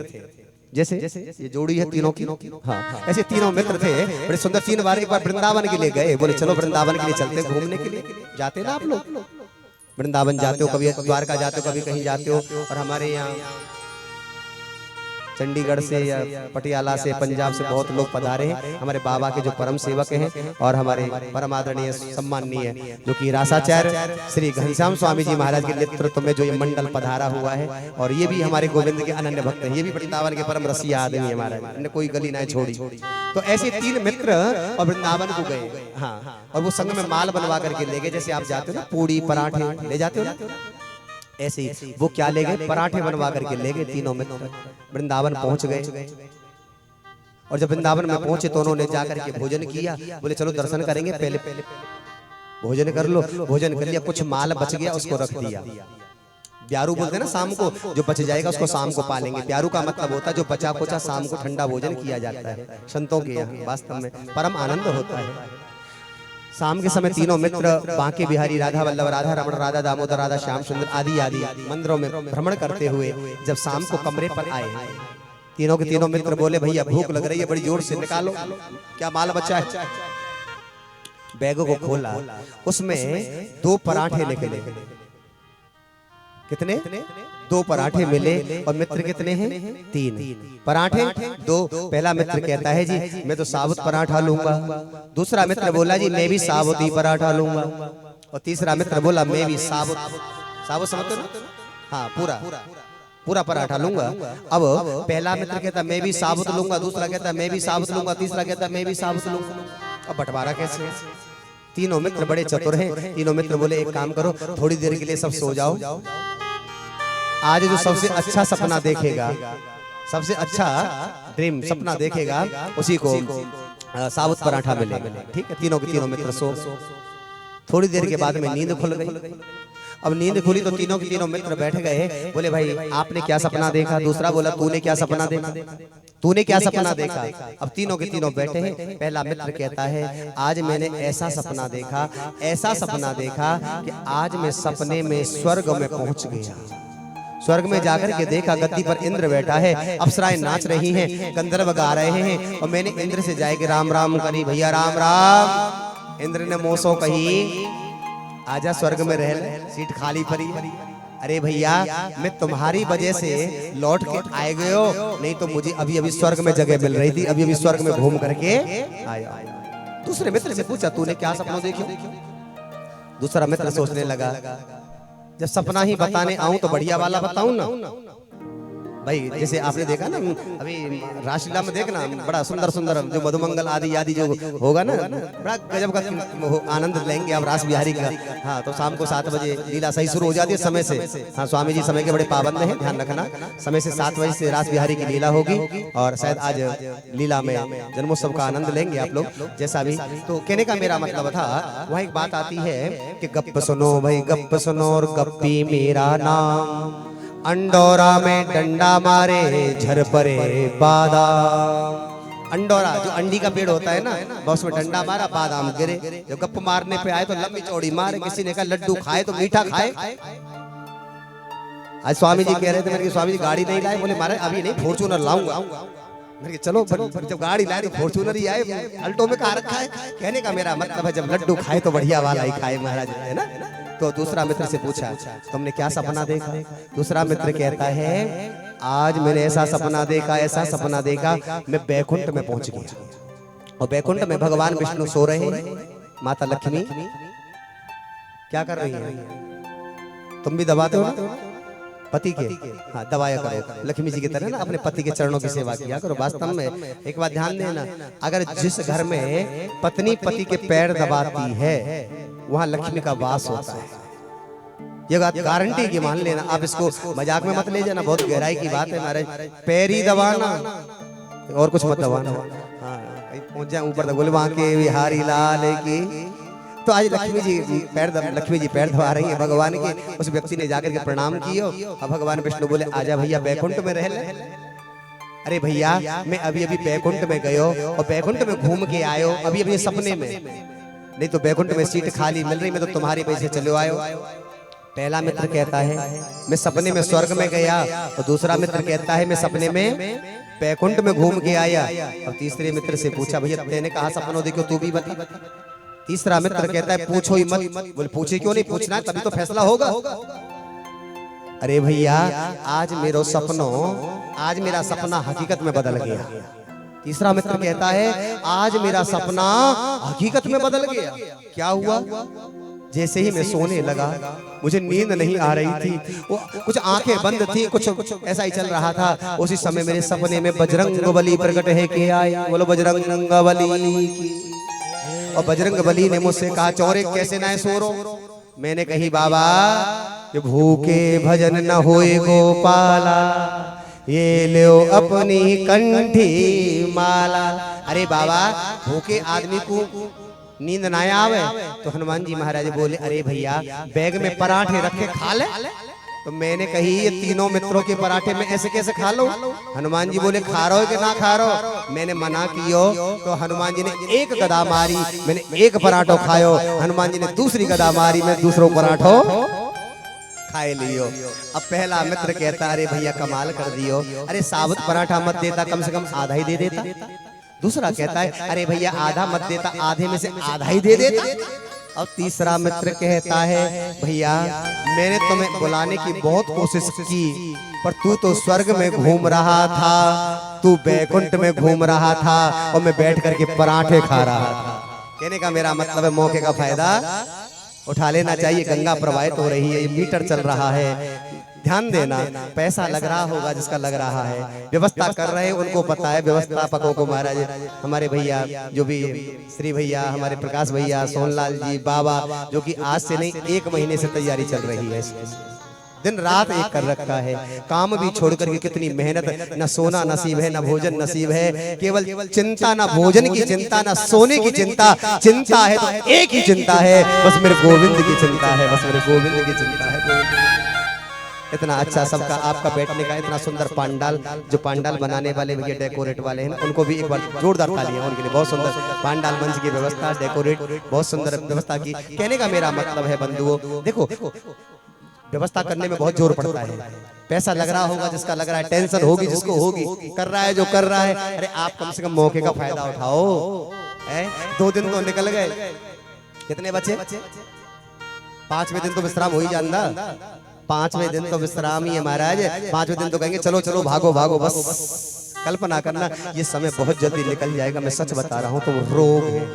जैसे ये जोड़ी है तीनों की, हाँ ऐसे तीनों मित्र थे, बड़े सुंदर। 3 बार एक बार वृंदावन के लिए गए, बोले चलो वृंदावन के लिए चलते, घूमने के लिए जाते ना आप लोग, वृंदावन जाते हो, कभी द्वारका जाते हो, कभी कहीं जाते हो। और हमारे यहाँ चंडीगढ़ से या पटियाला से, पंजाब से बहुत लोग पधारे हैं। हमारे बाबा के जो परम सेवक हैं और हमारे परम आदरणीय सम्माननीय जो कि रासाचार्य श्री घनश्याम स्वामी जी महाराज के नेतृत्व में जो ये मंडल पधारा हुआ है, और ये भी हमारे गोविंद के अनन्य भक्त हैं। ये भी वृंदावन के परम रसिया आदमी है महाराज, इन्होंने कोई गली ना छोड़ी। तो ऐसे 3 मित्र और वृंदावन को गए, हाँ, और वो संग में माल बनवा करके ले गए। जैसे आप जाते हो ना पूड़ी पराठे ले जाते हो ना, ऐसे ही वो क्या ले गए, पराठे बनवा करके ले गए। तीनों मित्र वृंदावन पहुंच गए, और जब वृंदावन में पहुंचे तो उन्होंने जाकर के भोजन किया। बोले चलो दर्शन करेंगे, पहले भोजन कर लो। भोजन कर लिया, कुछ माल बच गया उसको रख दिया। प्यारू बोलते हैं ना, शाम को जो बच जाएगा उसको शाम को पालेंगे। प्यारू का मतलब होता है जो बचा कुचा शाम को ठंडा भोजन किया जाता है। संतों के यहाँ वास्तव में परम आनंद होता है। शाम के समय तीनों मित्र बांके बिहारी, राधा वल्लभ, राधा रमण, राधा दामोदर, राधा श्याम सुंदर आदि आदि मंदिरों में भ्रमण करते हुए जब शाम को कमरे पर आए, तीनों के तीनों मित्र बोले भैया भूख लग रही है, बड़ी जोर से निकालो क्या माल बचा है। बैगों को खोला, उसमें 2 पराठे निकले। कितने? 2 पराठे मिले। और मित्र कितने हैं? 3 पराठे 2। पहला मित्र कहता है जी मैं तो साबुत पराठा लूंगा। दूसरा मित्र बोला जी मैं भी साबुत ही पराठा लूंगा। और तीसरा मित्र बोला मैं भी साबुत समझते हो, हाँ पूरा पराठा लूंगा। अब पहला मित्र कहता मैं भी साबुत लूंगा, दूसरा कहता मैं भी साबुत लूंगा, तीसरा कहता मैं भी साबुत लूंगा। अब बंटवारा कैसे? तीनों मित्र बड़े चतुर हैं। तीनों मित्र बोले एक काम करो, थोड़ी देर के लिए सब सो जाओ। आज जो सबसे अच्छा सपना देखेगा, सबसे अच्छा ड्रीम सपना देखेगा, उसी को साबुत पराठा मिलेगा। ठीक है, तीनों के तीनों मित्र सो। थोड़ी देर के बाद में नींद खुल गई। अब नींद खुली तो तीनों के तीनों मित्र बैठ गए। बोले भाई आपने क्या सपना देखा? दूसरा बोला तूने क्या सपना देखा? तूने क्या सपना देखा? अब तीनों के तीनों बैठे हैं। पहला मित्र कहता है आज मैंने ऐसा सपना देखा, ऐसा सपना देखा कि आज मैं सपने में स्वर्ग में पहुंच गया। स्वर्ग में जाकर के देखा गद्दी पर इंद्र बैठा है, अप्सराएं नाच रही हैं, गंधर्व गा रहे हैं। और मैंने इंद्र से जाके राम राम करी, भैया राम राम। इंद्र ने मोसो कही आजा स्वर्ग में रह ले, सीट खाली पड़ी है। अरे भैया मैं तुम्हारी वजह से लौट के आए गए हो, नहीं तो मुझे अभी अभी स्वर्ग में जगह मिल रही थी, अभी अभी स्वर्ग में घूम करके आया। दूसरे मित्र से पूछा तूने क्या सपना देखा? दूसरा मित्र सोचने लगा जब सपना ही बताने आऊं तो बढ़िया वाला बताऊं ना भाई। जैसे आपने देखा ना अभी रासलीला में देखना बड़ा सुंदर सुंदर जो मधुमंगल आदि जो होगा ना, बड़ा गजब का आनंद लेंगे आप रास बिहारी का। हाँ तो शाम को 7 बजे लीला सही शुरू हो जाती है समय से। हाँ स्वामी जी समय के बड़े पाबंद हैं, ध्यान रखना। समय से 7 बजे से रास बिहारी की लीला होगी, और शायद आज लीला में जन्मोत्सव का आनंद लेंगे आप लोग जैसा भी। तो कहने का मेरा मतलब था, वहाँ एक बात आती है कि गप सुनो भाई गप सुनो, और गप्पी मेरा नाम, अंडोरा में डंडा मारे झर परे बादाम। अंडोरा जो अंडी का पेड़ होता है ना, बस में डंडा मारा बादाम गिरे। जो गप मारने पे आए तो लंबी चौड़ी मारे। किसी ने कहा लड्डू खाए तो मीठा खाए। आज स्वामी जी कह रहे थे मेरे स्वामी जी गाड़ी नहीं लाए, बोले महाराज अभी नहीं फॉर्च्यूनर लाऊंगा। चलो जब गाड़ी लाए तो फॉर्च्यूनर ही आए, अल्टो में कहा रखा है। कहने का मेरा मतलब है जब लड्डू खाए तो बढ़िया वाला ही खाए महाराज, है ना। तो दूसरा मित्र से पूछा तुमने क्या सपना देखा? दूसरा मित्र कहता है आज मैंने ऐसा सपना देखा, ऐसा सपना देखा, मैं बैकुंठ में पहुंच गया। और बैकुंठ में भगवान विष्णु सो रहे हैं, माता लक्ष्मी क्या कर रही है? तुम भी दबाते हो ना पति के? हाँ दबाया करो लक्ष्मी जी की तरह ना, अपने पति के चरणों की सेवा किया करो। वास्तव में एक बात ध्यान देना, अगर जिस घर में पत्नी पति के पैर दबाती है वहां लक्ष्मी का वास होता है। ये बात गारंटी की मान लेना, आप इसको मजाक में मत ले जाना, बहुत गहराई की बात है महाराज। पैर ही दबाना और कुछ मत दबाना। हाँ पहुंच जाए ऊपर तक, बोले वहां के बिहारी लाल की। तो आज लक्ष्मी जी पैर दबा रही है भगवान के। उस व्यक्ति ने जाकर के प्रणाम किया। अब भगवान विष्णु बोले आजा भैया बैकुंठ में रह ले। अरे भैया मैं अभी अभी बैकुंठ में गयो और बैकुंठ में घूम के आयो अभी अभी सपने में, नहीं तो बैकुंठ में सीट खाली मिल रही, मैं तो तुम्हारे पैसे चले आयो। पहला मित्र कहता है मैं सपने में स्वर्ग में गया, और दूसरा मित्र कहता है मैं सपने में बैकुंठ में घूम के आया। और तीसरे मित्र से पूछा भैया तेने कहा सपनों देखो तू भी बता। तीसरा मित्र कहता है पूछो ही मत। बोले पूछे क्यों नहीं, पूछना है तभी तो फैसला होगा। अरे भैया आज मेरा सपना हकीकत में बदल गया। तीसरा मित्र कहता है आज मेरा सपना हकीकत में बदल गया। क्या हुआ? जैसे ही मैं सोने लगा मुझे नींद नहीं आ रही थी, वो कुछ आंखें बंद थी, कुछ ऐसा ही चल रहा था। उसी समय मेरे सपने में बजरंगबली प्रकट है के आए। बोलो बजरंगबली की। और बजरंगबली ने मुझसे कहा चौरे कैसे ना सोरो। मैंने कही बाबा कि भूखे भजन न होए गोपाला, ये लो अपनी कंठी माला। अरे बाबा भूखे आदमी को नींद ना आवे तो हनुमान जी महाराज बोले अरे भैया बैग में पराठे रखे खा ले। तो मैंने कही ये तीनों मित्रों के पराठे में ऐसे कैसे खा लो। हनुमान जी बोले खा रहो कि ना खा रहो। मैंने मना कियो तो हनुमान जी ने एक गदा मारी, मैंने एक पराठो खायो। हनुमान जी ने दूसरी गदा मारी, मैं दूसरों पराठो खाए लियो। अब पहला मित्र कहता अरे भैया कमाल कर दियो, अरे साबुत पराठा मत देता, कम से कम आधा ही दे देता। दूसरा कहता है अरे भैया आधा मत देता, आधे में से आधा ही दे देता। और तीसरा मित्र कहता है भैया मैंने तुम्हें बुलाने की बहुत कोशिश की, पर तू तो स्वर्ग में घूम रहा था, तू बैकुंठ में घूम रहा था और मैं बैठ करके पराठे खा रहा था। कहने का मेरा मतलब है मौके का फायदा उठा लेना चाहिए। गंगा प्रवाहित हो रही है, ये मीटर चल रहा है, ध्यान देना। पैसा लग रहा होगा जिसका लग रहा है, व्यवस्था कर रहे हैं उनको पता है, व्यवस्थापकों को महाराज हमारे भैया जो भी श्री भैया हमारे प्रकाश भैया सोनलाल जी बाबा जो कि आज से नहीं 1 महीने से तैयारी चल रही है, दिन रात एक कर रखा है। काम भी छोड़ करके कितनी मेहनत, न सोना नसीब है न भोजन नसीब है, केवल चिंता, न भोजन की चिंता न सोने की चिंता। चिंता है तो एक ही चिंता है, बस मेरे गोविंद की चिंता है, बस मेरे गोविंद की चिंता है। इतना अच्छा सबका आपका बैठने का इतना सुंदर पांडाल, जो पांडाल बनाने वाले भैया डेकोरेट वाले हैं ना, उनको भी एक बार जोरदार तालियां उनके लिए। बहुत सुंदर पांडाल मंच की व्यवस्था, डेकोरेट बहुत सुंदर व्यवस्था की। कहने का मेरा मतलब है बंधुओं देखो व्यवस्था करने में बहुत जोर पड़ता है। पैसा लग रहा होगा जिसका लग रहा है, टेंशन होगी जिसको होगी, कर रहा है जो कर रहा है। अरे आप कम से कम मौके का फायदा उठाओ। 2 दिन तो निकल गए, कितने बचे? 5वें दिन तो विश्राम हो ही जाता, 5वें दिन तो विश्राम ही है महाराज। 5वें दिन तो कहेंगे चलो चलो भागो भागो। बस कल्पना करना ये समय बहुत जल्दी निकल जाएगा। मैं सच बता रहा हूँ, तो रोग है,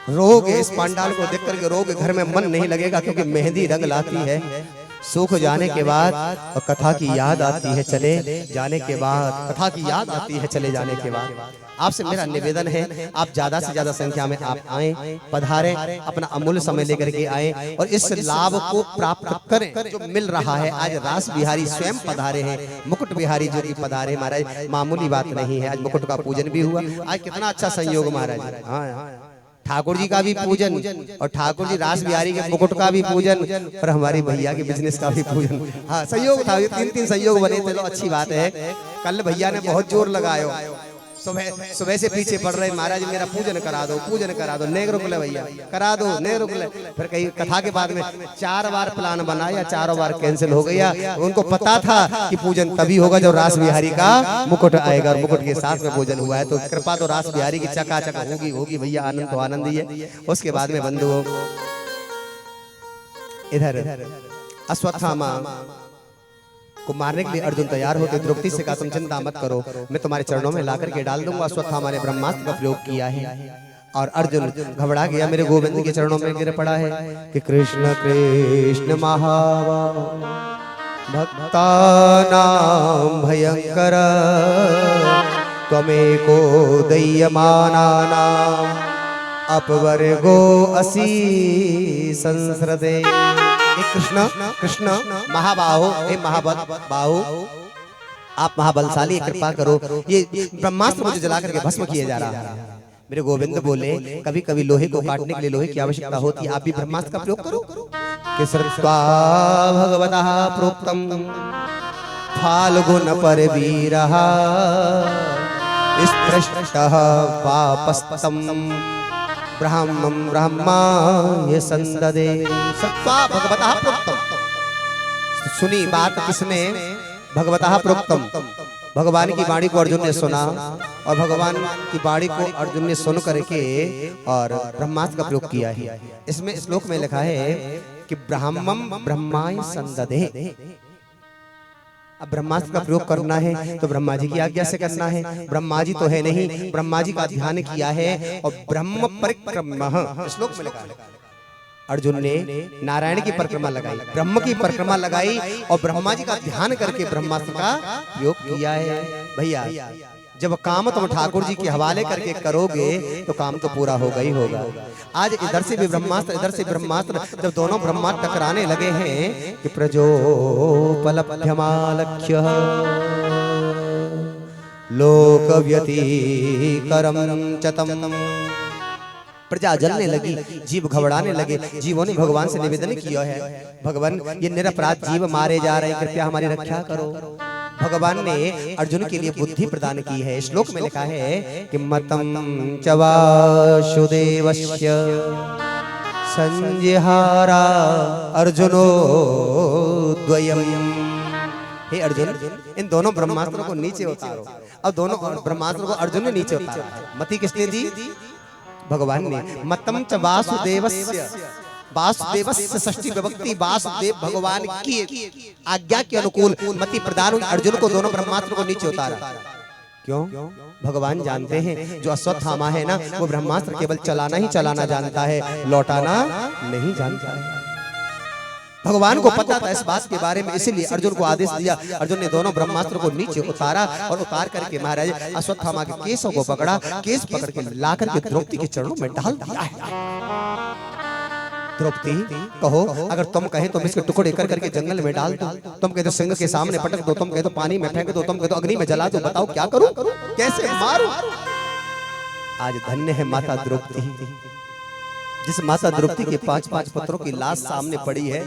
रोग इस पंडाल को देख करके रोग घर में मन नहीं लगेगा, क्योंकि मेहंदी रंग लाती है। सूख जाने के बाद और कथा की याद आती है चले जाने के बाद, कथा की याद आती है चले जाने के बाद। आपसे मेरा निवेदन है आप ज्यादा से ज्यादा संख्या में आप आए, पधारें, अपना अमूल्य समय लेकर के आए और इस लाभ को प्राप्त करें जो मिल रहा है। आज रास बिहारी स्वयं पधारे हैं, मुकुट बिहारी जो कि पधारे महाराज, मामूली बात नहीं है। आज मुकुट का पूजन भी हुआ, आज कितना अच्छा संयोग महाराज। हाँ ठाकुर जी का भी पूजन और ठाकुर जी रास बिहारी के मुकुट का भी पूजन और हमारी भैया के बिजनेस का भी पूजन। हाँ संयोग था, 3 संयोग बने थे, तो अच्छी बात है। कल भैया ने बहुत जोर लगायो, सुबह से पीछे पड़ रहे महाराज मेरा पूजन करा दो, पूजन करा दो, नहीं रुक ले भैया करा दो, नहीं रुक ले। फिर कहीं कथा के बाद में 4 बार प्लान बनाया, 4 बार कैंसिल हो गया। उनको पता था कि पूजन तभी होगा जब रास बिहारी का मुकुट आएगा, और मुकुट के साथ में पूजन हुआ है। तो कृपा तो रास बिहारी की चकाचक होगी होगी भैया, आनंद तो आनंद ही है। उसके बाद में बंधुओं इधर अश्वत्थामा को मारने के लिए अर्जुन तैयार होते, द्रौपदी से कहा तुम चिंता मत करो, मैं तुम्हारे चरणों में लाकर के डाल दूंगा। अश्वत्थामा ने ब्रह्मास्त्र का प्रयोग किया है और अर्जुन घबरा गया, मेरे गोविंद के चरणों में गिर पड़ा है कि कृष्ण कृष्ण महाबाहो भक्तानां भयंकर त्वमेको दय्यमानानां अपवर्गो असि संसृते। कृष्ण कृष्ण महाबाहो, हे महाबत बाहु, आप महाबलशाली कृपा करो, ये ब्रह्मास्त्र मुझे जला करके भस्म किया जा रहा है। मेरे गोविंद बोले कभी कभी लोहे को काटने के लिए लोहे की आवश्यकता होती है, आप भी ब्रह्मास्त्र का प्रयोग करो। कि श्रुत्वा भगवतः प्रोक्तम फाल्गुन परवीरः स्पृष्टः वापस्तम ब्रह्मं ब्रह्मा ये संददे। श्रुत्वा भगवतः प्रोक्तम, सुनी बात किसने? भगवतः प्रोक्तम, भगवान की वाणी को अर्जुन ने सुना और भगवान की वाणी को अर्जुन ने सुन करके और ब्रह्मास्त्र का प्रयोग किया है। इसमें श्लोक में लिखा है कि ब्रह्मं ब्रह्माय संददे। अब ब्रह्मास्त्र का प्रयोग करना है तो ब्रह्मा जी की आज्ञा से करना है। ब्रह्मा जी तो है नहीं, ब्रह्मा जी का ध्यान किया है और ब्रह्म परिक्रमः श्लोक में लिखा है। अर्जुन ने नारायण की परिक्रमा लगाई, ब्रह्म की परिक्रमा लगाई और ब्रह्मा जी का ध्यान करके ब्रह्मास्त्र का प्रयोग किया है। भैया जब काम तुम ठाकुर जी के हवाले करके करोगे तो काम तो पूरा होगा ही होगा। आज इधर से भी ब्रह्मास्त्र इधर से ब्रह्मास्त्र, जब दोनों ब्रह्मास्त्र टकराने लगे हैं कि प्रजोपलभ्यमालक्ष्य लोक व्यतिकरम चतम, प्रजा जलने लगी, जीव घबराने लगे। जीवों ने भगवान से निवेदन किया है, भगवान ये निरपराध जीव मारे जा रहे हैं, कृपया हमारी रक्षा करो। भगवान ने अर्जुन के लिए बुद्धि प्रदान की है। श्लोक में लिखा है कि मतम च वासुदेवस्य संजहारा अर्जुनो द्वयम। हे अर्जुन, इन दोनों ब्रह्मास्त्रों को नीचे उतारो। अब दोनों ब्रह्मास्त्रों को अर्जुन ने नीचे उतारा। मति किसने दी? भगवान ने। मतम च वासुदेवस्य, वासुदेवस्य षष्ठी विभक्ति, वासुदेव भगवान की आज्ञा के अनुकूल मति प्रदान हुई, अर्जुन को दोनों ब्रह्मास्त्र को नीचे उतारा। क्यों? भगवान जानते हैं जो अश्वत्थामा है ना, वो ब्रह्मास्त्र केवल चलाना ही चलाना जानता है, लौटाना नहीं जानता है। भगवान को पता था इस बात के बारे में, इसीलिए अर्जुन को आदेश दिया। अर्जुन ने दोनों ब्रह्मास्त्र को नीचे उतारा और उतार करके महाराज अश्वत्थामा के केसों को पकड़ा, केस पकड़ के ला करके द्रौपदी के चरणों में डाल दिया है। द्रौपदी कहो, अगर तुम कहे तो इसके टुकड़े कर करके जंगल में डाल दो, तुम कहे तो सिंह के सामने पटक दो, तुम कहे तो पानी में फेंक दो, तुम कहे तो अग्नि में जला दो, बताओ क्या करूं, कैसे मारूं? आज धन्य है माता द्रौपदी, जिस माता द्रौपदी के 5-5 पुत्रों की लाश सामने पड़ी है,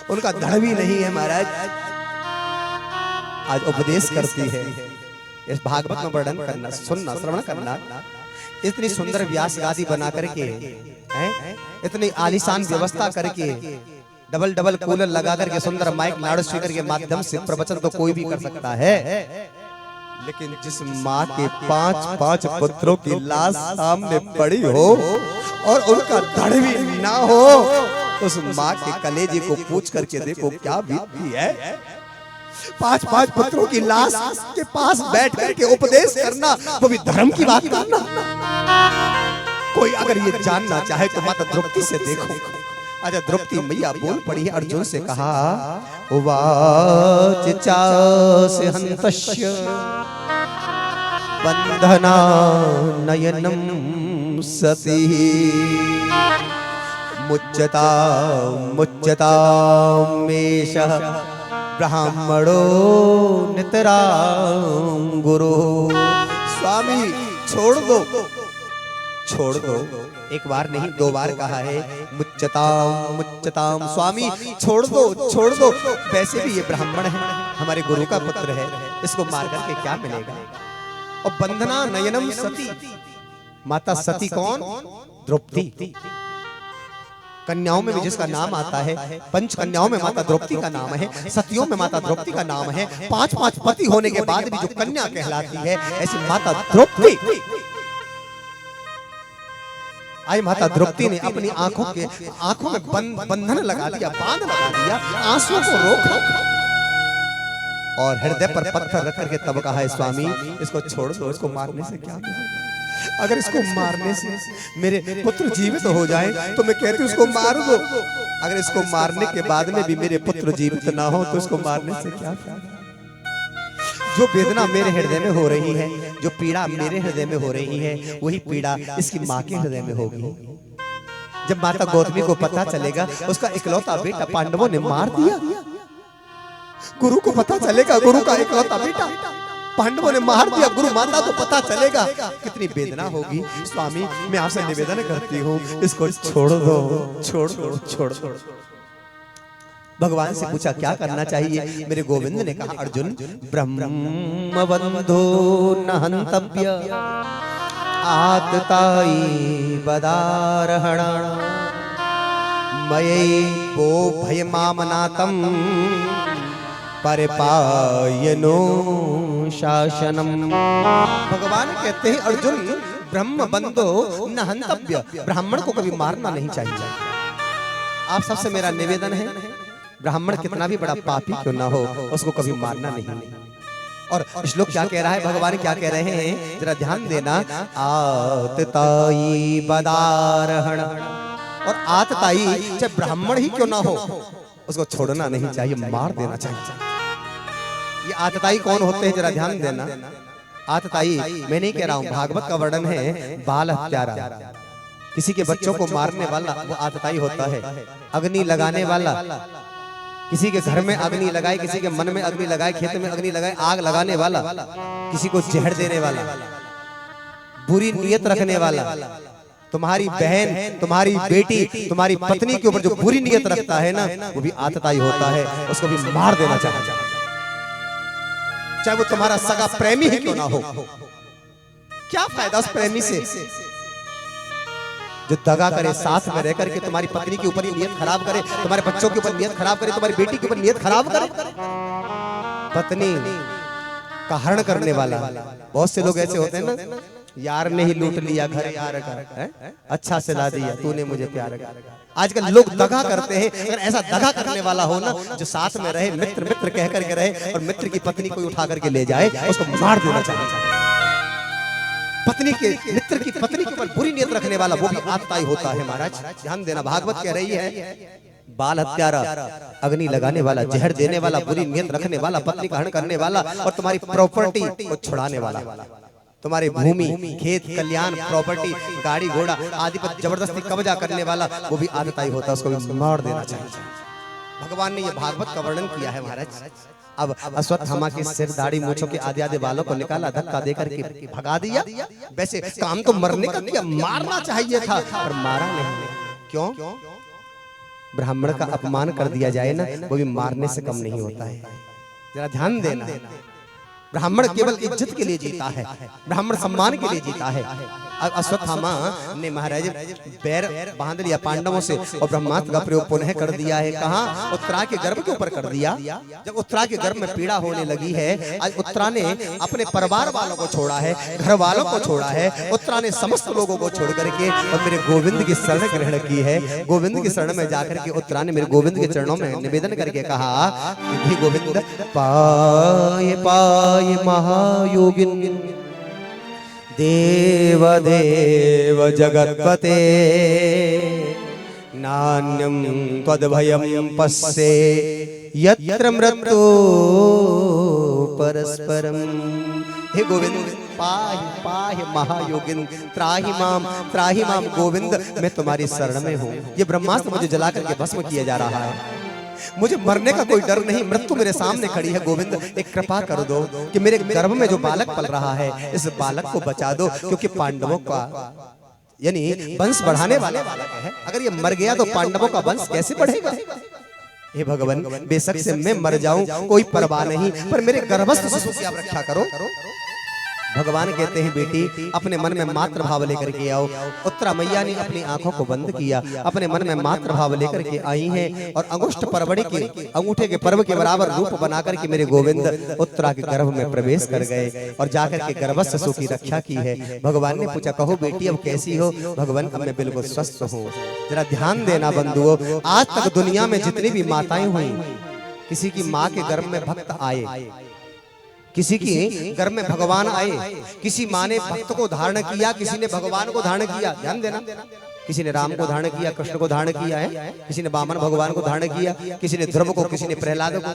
उनका धड़ भी नहीं है महाराज, आज उपदेश करती है। इस भागवत में वर्णन करना, सुनना, श्रवण करना। इतनी सुंदर व्यास गादी बना करके, इतनी आलीशान व्यवस्था करके, डबल डबल कूलर लगा करके, सुंदर माइक लाउड स्पीकर के माध्यम से प्रवचन तो कोई भी कर सकता है, लेकिन जिस माँ के 5-5 पुत्रों की लाश सामने पड़ी हो और उनका धड़ भी ना हो, उस माँ के कलेजे को पूछ करके देखो क्या बीतती है। 5-5 पुत्रों की लाश के पास बैठ करके उपदेश करना, वो भी धर्म की बात करना। कोई अगर ये जानना चाहे तो माता द्रौपदी से देखो। अच्छा, द्रौपदी मैया बोल पड़ी है, अर्जुन से कहा, उवाच चास्य हन्तस्य बंधना नयनम सती मुच्यता मुच्यता मेषः ब्राह्मणो नितरां गुरु। स्वामी छोड़ दो, छोड़ दो। एक बार नहीं 2 बार कहा है, मुच्यताम मुच्यताम, स्वामी छोड़ दो, छोड़ दो। वैसे भी ये ब्राह्मण है, हमारे गुरु का पुत्र है, इसको मार करके क्या मिलेगा। और बंधना नयनम सती, माता सती कौन? द्रौपदी। कन्याओं में भी जिसका नाम आता है, 5 कन्याओं में माता द्रौपदी का नाम है, सतियों में माता द्रौपदी का नाम है। 5-5 पति होने के बाद भी जो कन्या कहलाती है, ऐसी माता द्रौपदी। आई माता द्रौपदी ने अपनी आंखों में बंधन लगा दिया, बांध लगा दिया, आंसुओं को रोका और हृदय पर पत्थर रख करके तब कहा है, स्वामी इसको छोड़ दो, इसको मारने से क्या मिलेगा। अगर इसको मारने से मेरे पुत्र जीवित हो जाए तो मैं कहती हूँ इसको मार दो। अगर इसको मारने के बाद में भी मेरे पुत्र जीवित ना हो तो इसको मारने से क्या फायदा। जो वेदना मेरे हृदय में हो रही है, जो पीड़ा मेरे हृदय में हो रही है, वही पीड़ा इसकी माँ के हृदय में होगी। जब माता गौतमी को पता चलेगा उसका इकलौता बेटा पांडवों ने मार दिया, गुरु को पता चलेगा, गुरु का इकलौता बेटा पांडवों ने मार दिया, गुरु माता को पता चलेगा, कितनी वेदना होगी। स्वामी मैं आपसे निवेदन करती हूँ, इसको छोड़ दो, छोड़ दो, छोड़ दो। भगवान से पूछा क्या करना चाहिए? मेरे गोविंद ने कहा अर्जुन, ब्रह्म बंधो न हंतव्य आतताई बदारहण मयि वो भयमामनातम परिपायनो शासनम। भगवान कहते हैं अर्जुन, ब्रह्म बंधो न हंतव्य, ब्राह्मण को कभी मारना नहीं चाहिए। आप सबसे मेरा निवेदन है, ब्राह्मण कितना भी बड़ा पापी क्यों ना हो, उसको कभी मारना नहीं। और श्लोक क्या कह रहा है, भगवान क्या कह रहे हैं, जरा ध्यान देना। आतताई बदारहण, और आतताई चाहे ब्राह्मण ही क्यों ना हो, उसको छोड़ना नहीं चाहिए, मार देना चाहिए। ये आतताई कौन होते हैं, जरा ध्यान देना। आतताई मैं नहीं कह रहा हूं, भागवत का वर्णन है बाल हत्यारा, किसी के बच्चों को मारने वाला वो आतताई होता है। अग्नि लगाने वाला, किसी के घर में अग्नि लगाए, किसी के मन में अग्नि लगाए, खेत में अग्नि लगाए, आग लगाने वाला, किसी को जहर देने वाला, बुरी नीयत रखने वाला, तुम्हारी बहन, तुम्हारी बेटी, तुम्हारी पत्नी के ऊपर जो बुरी नीयत रखता है ना, वो भी आतताई होता है, उसको भी मार देना चाहिए, चाहे वो तुम्हारा सगा प्रेमी ही क्यों ना हो। क्या फायदा उस प्रेमी से जो दगा करे, साथ में रह करके तुम्हारी पत्नी के ऊपर नियत खराब करे, तुम्हारे बच्चों के ऊपर नियत खराब करे, तुम्हारी बेटी के ऊपर नियत खराब करे। पत्नी का हरण करने वाला, बहुत से लोग ऐसे होते हैं ना, यार ने ही लूट लिया घर यार का, अच्छा से ला दिया, तूने मुझे प्यार कर। आजकल लोग दगा करते हैं। अगर ऐसा दगा करने वाला हो ना, जो साथ में रहे, मित्र मित्र कह करके रहे, और मित्र की पत्नी कोई उठा करके ले जाए, उसको मार देना चाहिए। पत्नी के, मित्र की पत्नी के ऊपर बुरी नियत रखने वाला, वो भी आतताई होता है महाराज, ध्यान देना। भागवत कह रही है बाल हत्यारा, अग्नि लगाने वाला, जहर देने वाला, बुरी नियत रखने वाला, पत्नी का हरण करने वाला, और तुम्हारी प्रॉपर्टी को छुड़ाने वाला, तुम्हारे भूमि, खेत, कल्याण, प्रॉपर्टी, गाड़ी घोड़ा आदि पर जबरदस्ती कब्जा करने वाला, वो भी आतताई होता है, उसको भी मार देना चाहिए। भगवान ने ये भागवत का वर्णन किया है महाराज। अब अश्वत्थामा के सिर, दाढ़ी, मूंछों के आधे आधे बालों को निकाला, धक्का देकर के भगा दिया। वैसे काम तो मरने का किया, मारना चाहिए था, पर मारा नहीं। क्यों? ब्राह्मण का अपमान कर दिया जाए ना, वो भी मारने से कम नहीं होता है, जरा ध्यान देना। ब्राह्मण केवल इज्जत के लिए जीता है, ब्राह्मण सम्मान के लिए जीता है। अश्वत्थामा ने महाराज पैर बांध लिया पांडवों से, और ब्रह्मास्त्र का प्रयोग पुनः कर दिया है। कहाँ? उत्तरा के गर्भ के ऊपर कर दिया। जब उत्तरा के गर्भ में पीड़ा होने लगी है, आज उत्तरा ने अपने परिवार वालों को छोड़ा है, घर वालों को छोड़ा है, उत्तरा ने समस्त लोगों को छोड़ करके और मेरे गोविंद की शरण ग्रहण की है। गोविंद की शरण में जाकर के उत्तरा ने मेरे गोविंद के चरणों में निवेदन करके कहा कि गोविंद पाए पाए महायोगिन देव देव जगत्पते नान्यं त्वद्भयं पश्ये यत्र मृत्यु परस्परम। हे गोविंद पाहि पाहि महायोगिन त्राहि माम गोविंद, मैं तुम्हारी शरण में हूँ। ये ब्रह्मास्त्र मुझे जला करके भस्म किया जा रहा है, मुझे मरने का कोई डर नहीं, मृत्यु मेरे सामने खड़ी है। गोविंद एक कृपा कर दो कि मेरे गर्भ में जो बालक पल रहा है, इस बालक को बचा दो, क्योंकि पांडवों का यानी वंश बढ़ाने वाले बालक है। अगर ये मर गया तो पांडवों का वंश कैसे बढ़ेगा? हे भगवान, बेशक से मैं मर जाऊं कोई परवाह नहीं, पर मेरे गर्भस्थ शिशु की आप रक्षा करो। भगवान कहते हैं बेटी अपने मन में मात्र भाव लेकर के आओ। उत्तरा मैया ने अपनी आंखों को बंद किया, अपने मन में मात्र भाव लेकर के आई हैं, और अंगुष्ठ परवड़ी के अंगूठे के पर्व के बराबर रूप बनाकर के मेरे गोविंद उत्तरा के गर्भ में प्रवेश कर गए और जाकर के गर्भस्थ शिशु की रक्षा की है। भगवान ने पूछा कहो बेटी अब कैसी हो? भगवान अब मैं बिल्कुल स्वस्थ हूँ। जरा ध्यान देना बंधुओं, आज तक दुनिया में जितनी भी माताएं हुई, किसी की माँ के गर्भ में भक्त आए, किसी की घर में भगवान आए, किसी माँ ने भक्त को धारण किया, किसी ने भगवान को धारण किया। ध्यान देना, किसी ने राम को धारण किया, कृष्ण को धारण किया है, किसी ने वामन भगवान को धारण किया, किसी ने ध्रुव को, किसी ने प्रहलाद को।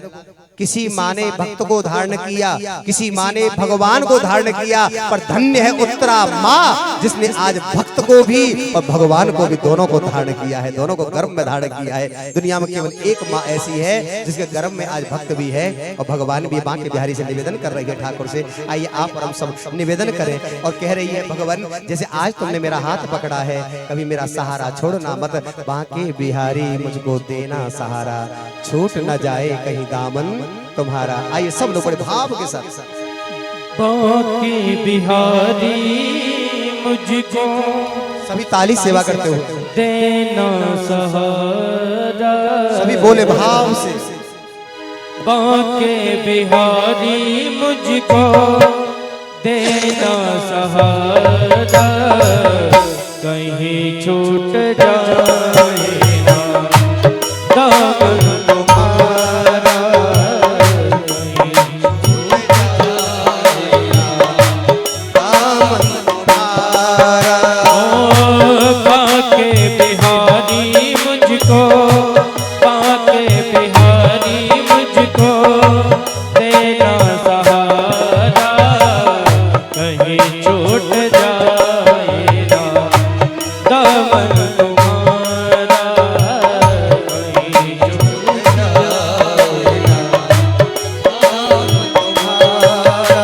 किसी माँ ने भक्त को धारण किया, किसी माँ ने भगवान को धारण किया, पर धन्य है उत्तरा माँ जिसने आज भक्त को भी और भगवान को भी दोनों को धारण किया है, दोनों को गर्भ में धारण किया है। दुनिया में केवल एक माँ ऐसी है जिसके गर्भ में आज भक्त भी है और भगवान भी। बांके बिहारी से निवेदन कर रही है ठाकुर से, आइए आप और हम सब निवेदन करें। और कह रही है भगवान जैसे आज तुमने मेरा हाथ पकड़ा है, कभी मेरा सहारा छोड़ना मत, बांके बिहारी मुझको देना सहारा, छूट न जाए कहीं दामन तुम्हारा। आइए सब लोग बड़े भाव के साथ। बांके बिहारी मुझको सभी ताली सेवा करते हुए देना सहारा, सभी बोले भाव से। बांके बिहारी मुझको देना सहारा, कहीं छूट जाए ना दामन तुम्हारा, कहीं छूट जाए ना दामन तुम्हारा। ओ बांके बिहारी मुझको, बांके बिहारी मुझको देना सहारा, कहीं छूट जाए ना दामन तुम्हारा, कहीं छूट जाए ना दामन तुम्हारा।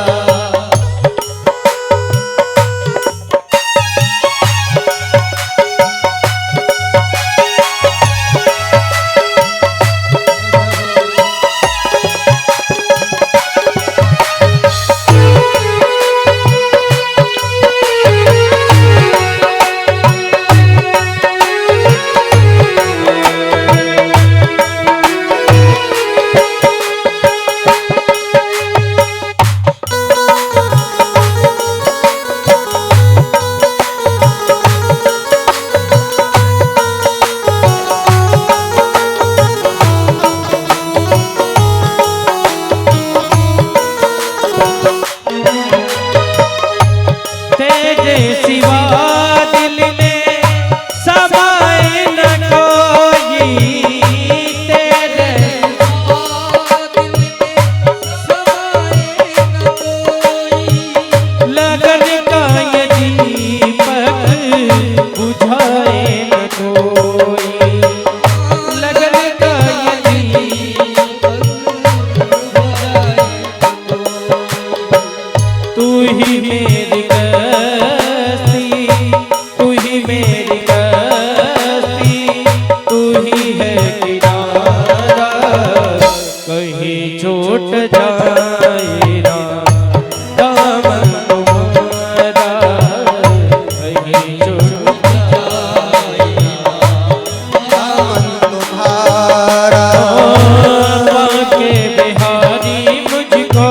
तेरे सिवा दिल में समाए न कोई, तेरे सिवा दिल में समाए न कोई, लगन का ये दीपक बुझाए न कोई, लगन का ये दीपक बुझाए न कोई। तू ही मेरी कस्ती, तू ही मेरी कस्ती, तू ही है किनारा, कहीं छूट जाए ना दामन तुम्हारा, कहीं छूट जाए ना दामन तुम्हारा। बांके बिहारी मुझको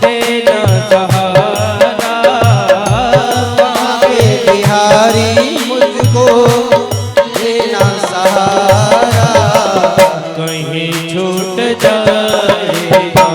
देना सहारा, बांके बिहारी मुझको देना सहारा, कहीं छूट जाए ना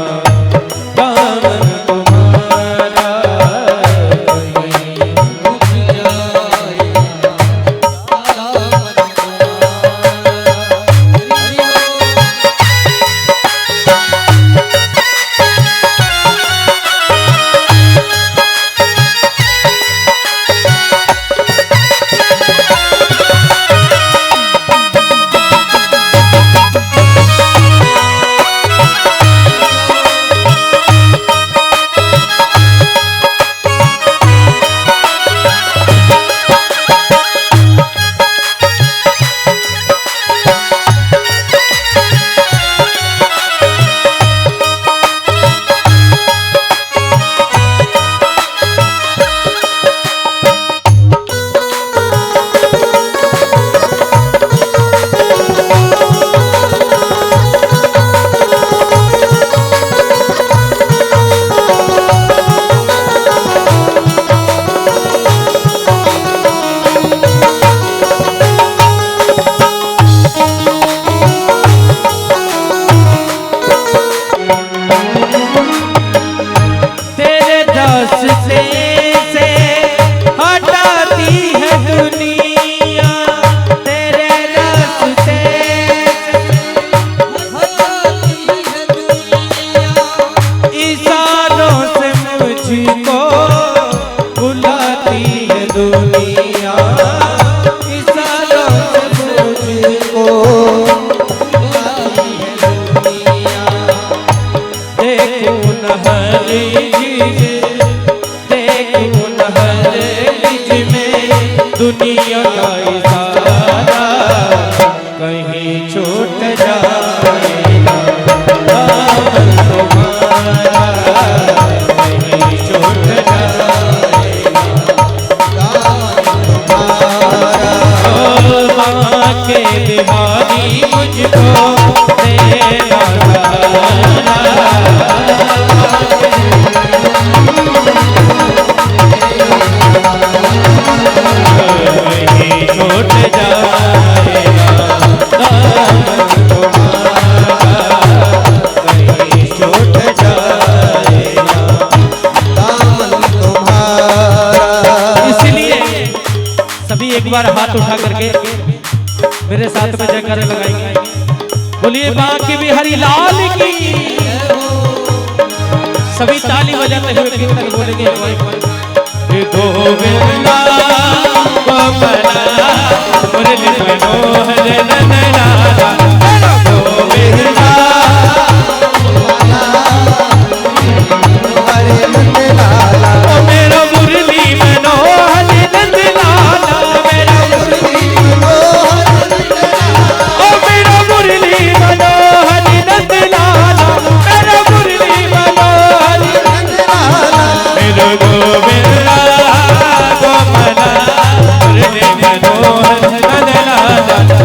दुनिया का इशारा कहीं छूट जाएगा, दामन तुम्हारा कहीं छूट जाएगा, ओ माँ के बिहारी मुझको देना छूट जाएगा, दामन तुम्हारा कहीं छूट जाएगा, दामन तुम्हारा। इसलिए सभी एक बार हाथ उठा करके मेरे साथ में जयकारे लगाएंगे। बोलिए बांके बिहारी लाल की। सभी ताली बजाते हुए कीर्तन बोलेंगे। गोविंदा गोपाला मुरली मनोहर नंदलाला, गोविंदा हरे नंदलाला, मेरा मुरली मनोहर नंदलाला, मेरा मुरली मनोहर नंदलाला, मेरा मुरली मनोहर नंदलाला, मेरा मुरली मनोहर नंदलाला, मेरा गोविंदा गोपाला मुरली मनोहर नंदलाला,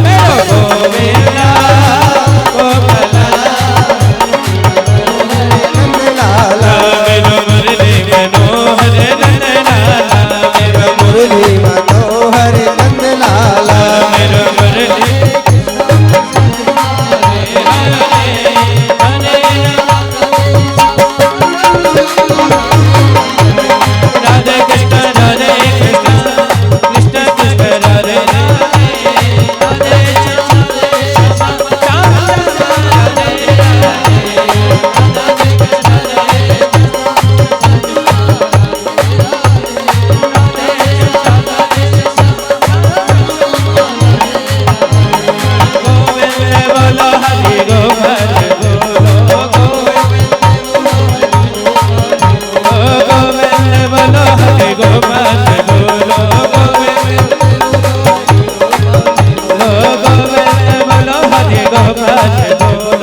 मेरा गोविंदा गोपाला नंदलाला, मेरा मुरली मनोहर नंदलाला, मेरा मुरली मनोहर नंदलाला, मेरा मुरली राधे कृष्ण राधे कृष्ण कृष्ण कृष्ण राधे राधे बोलो हरि गोविंद बोलो गोविंद बोलो हरि गोविंद बोलो गोविंद बोलो हरि गोविंद बोलो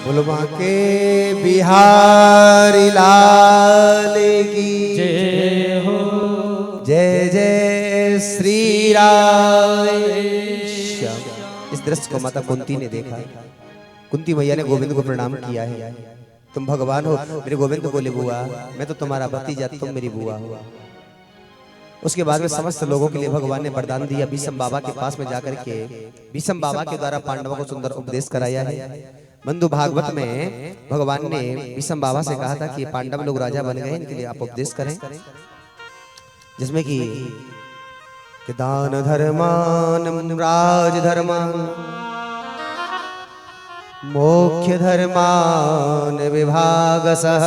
बोलो बांके बिहारी लाल की जय हो। जय जय श्री राम। इस दृश्य को माता कुंती ने देखा। कुंती मैया ने गोविंद को प्रणाम किया है। तुम भगवान हो, मेरे गोविंद बोले बुआ मैं तो तुम्हारा भतीजा, तुम मेरी बुआ हो। उसके बाद में समस्त लोगों के लिए भगवान ने वरदान दिया। भीष्म बाबा के पास में जाकर के भीष्म बाबा के द्वारा पांडवों को सुंदर उपदेश कराया है। बंधु भागवत में भगवान ने भीष्म बाबा से कहा था कि पांडव लोग राजा बन गए, इनके लिए आप उपदेश करें, जिसमें कि दान धर्मान राज धर्मान मोक्ष धर्मान विभागसः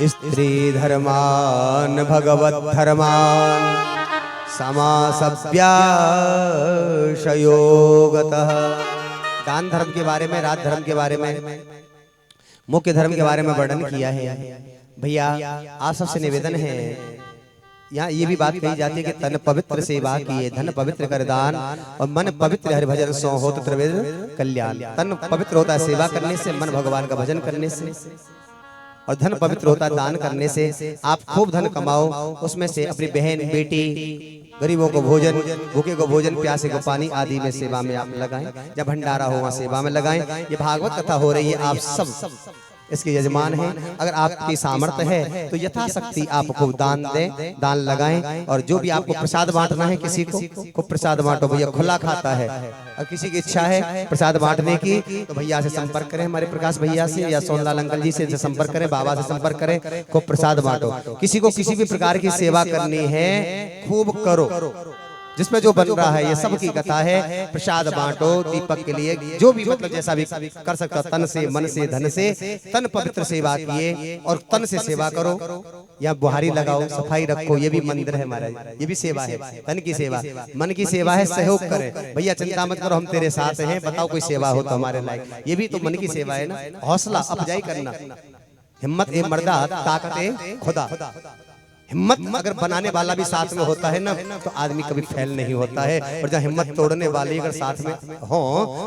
स्त्री धर्मान भगवत धर्मान समासव्याशयोगतः। दान धर्म के बारे में, राज धर्म के बारे में, मुख्य धर्म के बारे में वर्णन किया है। भैया आप सबसे निवेदन है, यहाँ ये भी बात कही जाती है कि तन पवित्र सेवा किए धन पवित्र कर दान और मन पवित्र हरि भजन सो होत त्रिविध कल्याण। तन पवित्र होता है सेवा करने से, मन भगवान का भजन करने से, और धन पवित्र होता है दान करने से। आप खूब धन कमाओ, उसमें से अपनी बहन बेटी गरीबों को भोजन, भूखे को भोजन, प्यासे को पानी आदि में सेवा में आप लगाएं। जब भंडारा हो वहाँ सेवा में लगाएं। ये भागवत कथा हो रही है, आप सब इसके यजमान हैं। अगर आपकी सामर्थ्य है तो यथाशक्ति आप खूब दान दें, दान लगाएं। और जो भी आपको प्रसाद बांटना है, किसी को खूब प्रसाद बांटो। भैया खुला खाता है, और किसी की इच्छा है प्रसाद बांटने की तो भैया से संपर्क करें, हमारे प्रकाश भैया से या सोनलाल अंकल जी से संपर्क करें, बाबा से संपर्क करें, खूब प्रसाद बांटो। किसी को किसी भी प्रकार की सेवा करनी है खूब करो, जिसमें जो बन रहा है ये सबकी कथा है। प्रसाद बांटो दीपक के लिए, जो भी मतलब जैसा भी कर सकता, तन से मन से धन से, तन पवित्र सेवा किए और तन से सेवा करो। या बुहारी लगाओ, सफाई रखो, ये भी मंदिर है महाराज, ये भी सेवा है। तन की सेवा, मन की सेवा है, सहयोग करें। भैया चिंता मत करो, हम तेरे साथ हैं, बताओ कोई सेवा हो तो हमारे लायक, ये भी तो मन की सेवा है ना। हौसला अफजाई करना, हिम्मत ए मर्दा ताकत ए खुदा। हिम्मत अगर बनाने वाला भी साथ में होता है ना तो आदमी कभी फेल नहीं होता है, और जब हिम्मत तोड़ने वाले अगर साथ में हो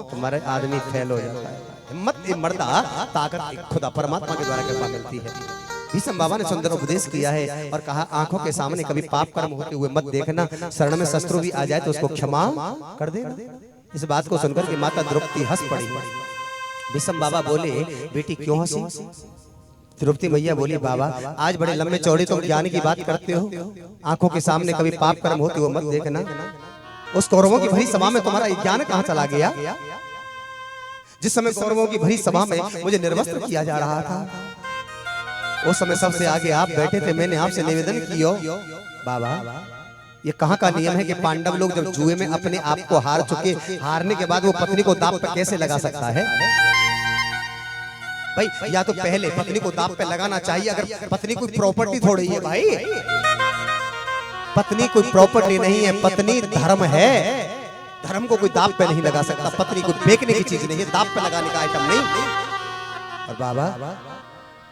तो हमारे आदमी फेल हो जाता है। हिम्मत ए मर्दा ताकत ए खुदा, परमात्मा के द्वारा कृपा मिलती है। भीष्म बाबा ने सुंदर उपदेश किया है और कहा आंखों के सामने कभी पाप कर्म होते हुए मत देखना, शरण में शत्रु भी आ जाए तो उसको क्षमा कर देना। इस बात को सुनकर के माता द्रौपदी हंस पड़ी। भीष्म बाबा बोले बेटी क्यों हंसी? द्रौपदी मैया बोली बाबा आज बड़े लंबे चौड़े तुम ज्ञान की बात करते हो, आंखों के सामने कभी पाप कर्म होते हुए मत देखना। उस कौरवों की भरी सभा में तुम्हारा ज्ञान कहाँ चला गया? जिस समय कौरवों की भरी सभा में मुझे निर्वस्त्र किया जा रहा था, उस समय सबसे आगे आप बैठे थे, मैंने आपसे निवेदन किया बाबा ये कहाँ का नियम है कि पांडव लोग जब जुए में अपने आप को हार चुके, हारने के बाद वो पत्नी को दांव पे कैसे लगा सकता है? भाई या तो पहले पत्नी को दांव पे लगाना चाहिए। अगर पत्नी कोई प्रॉपर्टी थोड़ी है भाई, पत्नी कोई प्रॉपर्टी नहीं है, पत्नी धर्म है। धर्म को कोई दांव पे नहीं लगा सकता, पत्नी को बेचने की चीज नहीं है, दांव पे लगाने का आइटम नहीं। और बाबा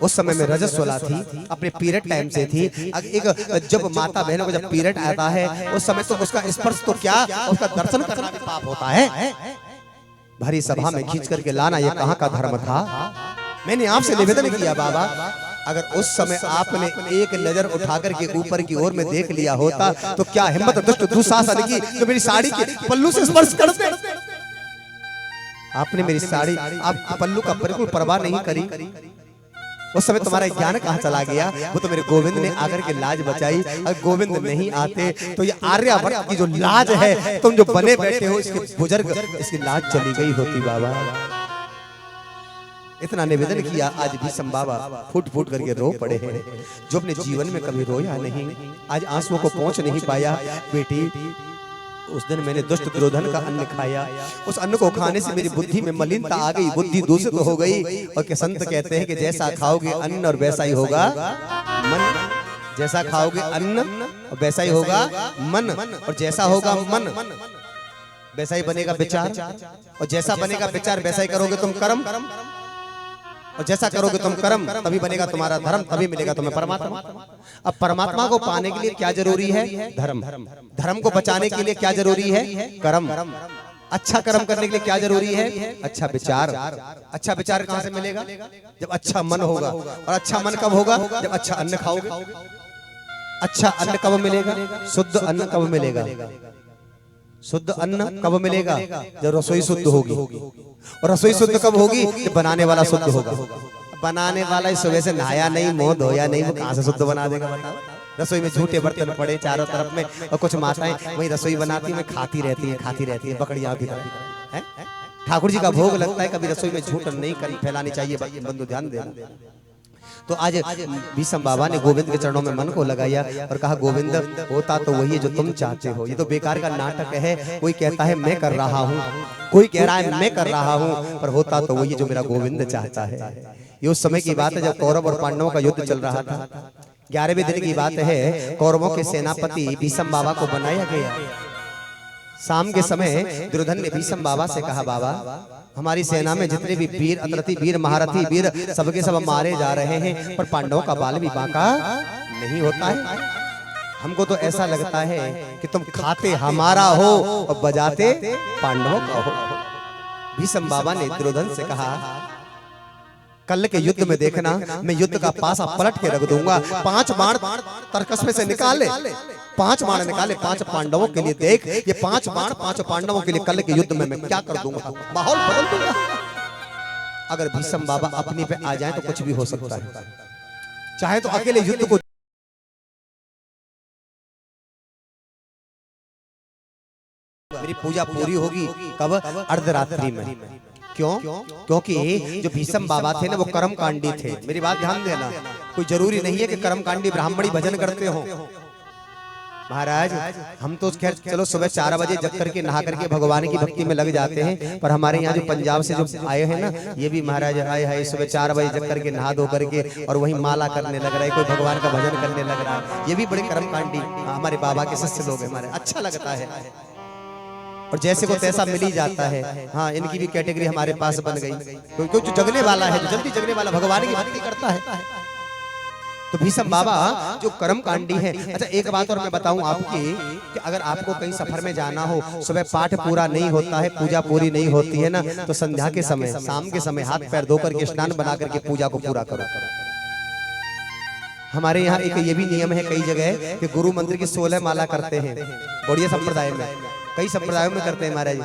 उस समय में रजस्वला थी, अपने पीरियड टाइम से थी। एक जब माता बहनों को जब पीरियड आता है उस समय तो उसका स्पर्श तो क्या, उसका दर्शन करना भी पाप होता है। भरी सभा में खींच करके लाना ये कहाँ का धर्म था? मैंने आपसे निवेदन किया बाबा अगर उस समय आपने एक नजर उठाकर के ऊपर की ओर में देख लिया होता तो क्या हिम्मत दुष्ट दुशासन की जो मेरी साड़ी के पल्लू से स्पर्श करते। आपने मेरी साड़ी, आप पल्लू का बिल्कुल परवाह नहीं करी। उस समय तुम्हारा ज्ञान कहाँ चला गया? वो तो मेरे गोविंद ने आकर के लाज बचाई। अगर गोविंद नहीं आते तो ये आर्यावर्त की जो लाज है, तुम जो बने बैठे हो इसके बुजुर्ग, इसकी लाज चली गई होती बाबा। इतना निवेदन किया, आज भीष्म बाबा फूट फूट करके रो पड़े हैं। जो अपने जीवन में कभी रोया नहीं, आज आंसुओं को पहुंच नहीं पाया। बेटी उस दिन मैंने दुष्ट दुर्योधन का अन्न खाया, उस अन्न को खाने से मेरी बुद्धि में मलिनता आ गई, बुद्धि दूषित हो गई। और के संत कहते हैं कि जैसा खाओगे अन्न और वैसा ही होगा मन, जैसा खाओगे अन्न और वैसा ही होगा मन, और जैसा होगा मन वैसा ही बनेगा विचार, और जैसा बनेगा विचार वैसा ही करोगे तुम कर्म, और जैसा करोगे तुम कर्म तभी बनेगा तुम्हारा धर्म, तभी मिलेगा तुम्हें परमात्मा। अब परमात्मा को पाने के लिए क्या जरूरी है? धर्म। धर्म को बचाने के लिए क्या जरूरी है? कर्म। अच्छा कर्म करने के लिए क्या जरूरी है? अच्छा विचार। अच्छा विचार कहाँ से मिलेगा? जब अच्छा मन होगा। और अच्छा मन कब होगा? जब अच्छा अन्न खाओगे। अच्छा अन्न कब मिलेगा? शुद्ध अन्न कब मिलेगा? शुद्ध अन्न कब मिलेगा? जब रसोई शुद्ध होगी। और रसोई शुद्ध कब होगी? जब बनाने वाला शुद्ध होगा। बनाने वाला इस सुबह से नहाया नहीं, मुंह धोया नहीं, वो कहाँ से शुद्ध बना देगा बताओ? रसोई में झूठे बर्तन पड़े चारों तरफ में, और कुछ माताएं वही रसोई बनाती हैं, खाती रहती हैं बकरियां की तरह। ठाकुर जी का भोग लगता है, कभी रसोई में झूठ नहीं फैलानी चाहिए, बंधु ध्यान देना। तो आज भीष्म बाबा ने गोविंद के चरणों में मन को लगाया और कहा गोविंद होता तो वही जो तुम चाहते हो। ये तो बेकार का नाटक है, कोई कहता है मैं कर रहा हूँ, कोई कह रहा है मैं कर रहा हूँ, पर होता तो वही जो मेरा गोविंद चाहता है। ये उस समय की बात है जब कौरव और पांडवों का युद्ध चल रहा था। 11वें दिन की बात है, कौरवों के सेनापति भीष्म बाबा को बनाया गया। शाम के समय दुर्योधन ने भीष्म बाबा से कहा बाबा हमारी सेना में जितने भी वीर अतरथी वीर महारथी वीर सबके सब मारे जा रहे हैं, पर पांडवों का बाल भी बांका नहीं होता है। हमको तो ऐसा लगता है कि तुम खाते हमारा हो और बजाते पांडवों का हो। भीष्म बाबा ने दुर्योधन से कहा कल के युद्ध में देखना, मैं युद्ध का पासा पलट के रख दूंगा। 5 बाण तरकस में से निकाले, 5 बाण निकाले 5 पांडवों के लिए। देख ये 5 बाण 5 पांडवों के लिए कल के युद्ध में मैं क्या कर दूंगा, माहौल बदल दूंगा। अगर भीष्म बाबा अपने पे आ जाए तो कुछ भी हो सकता है। चाहे तो अकेले युद्ध को मेरी पूजा पूरी होगी कब? अर्धरात्रि में। क्यों? क्योंकि जो भीष्म बाबा थे ना वो कर्मकांडी थे। मेरी बात ध्यान देना, कोई जरूरी नहीं है कि कर्मकांडी ब्राह्मणी भजन करते हो। महाराज हम तो खैर चलो सुबह 4 बजे जग करके नहा करके भगवान की भक्ति में लग जाते हैं, पर हमारे यहाँ जो पंजाब से जो आए हैं ना, ये भी महाराज आए हैं सुबह 4 बजे जग करके नहा धो करके और वही माला करने लग रहा है, कोई भगवान का भजन करने लग रहा है। ये भी बड़े कर्मकांडी हमारे बाबा के शिष्य लोग हैं हमारे, अच्छा लगता है। और जैसे को तैसा मिल ही जाता है। हाँ, इनकी भी कैटेगरी हमारे पास बन गई, क्योंकि जो जगने वाला है, जो जल्दी जगने वाला भगवान की भक्ति करता है। तो भीषम बाबा जो कर्मकांडी है। अच्छा एक बात और मैं बताऊं आपकी कि अगर आपको कहीं सफर में जाना हो, सुबह पाठ पूरा नहीं होता है, पूजा पूरी नहीं होती है ना, तो संध्या के समय, शाम के समय हाथ पैर धो करके स्नान बना करके पूजा को पूरा करो। हमारे यहाँ एक ये भी नियम है कई जगह कि गुरु मंत्र की 16 माला करते हैं, गौड़िया संप्रदाय में, कई संप्रदायों में करते हैं महाराज।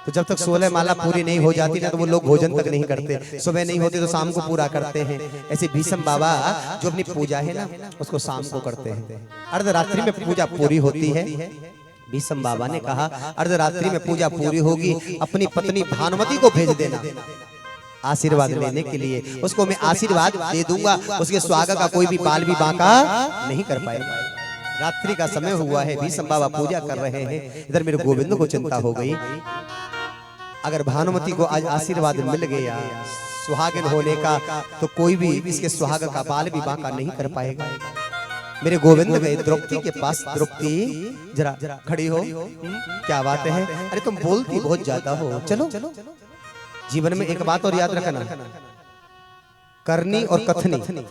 तो जब तक 16 माला पूरी नहीं हो जाती ना, तो वो लोग भोजन तक नहीं करते, सुबह नहीं होती तो शाम को पूरा करते हैं। ऐसे भीषम बाबा जो अपनी पूजा है ना, उसको शाम को करते हैं। अर्धरात्रि में पूजा पूरी होती है। भीषम बाबा ने कहा अर्धरात्रि में पूजा पूरी होगी, अपनी पत्नी भानुमति को भेज देना आशीर्वाद लेने के लिए। उसको मैं आशीर्वाद दे दूंगा, उसके स्वागत का कोई भी बाल भी बांका नहीं कर पाएगा। रात्रि का समय हुआ है, भीषम बाबा पूजा कर रहे हैं। इधर मेरे गोविंद को चिंता हो गई, अगर भानुमति को आज आशीर्वाद मिल गया सुहागिन होने का, तो कोई भी इसके सुहाग का बाल भी बांका नहीं कर पाएगा। मेरे गोविंद गए द्रौपदी के पास। द्रौपदी जरा खड़ी हो, क्या बात है? अरे तुम बोलती बहुत ज्यादा हो। चलो जीवन में एक बात और याद रखना, करनी और कथनी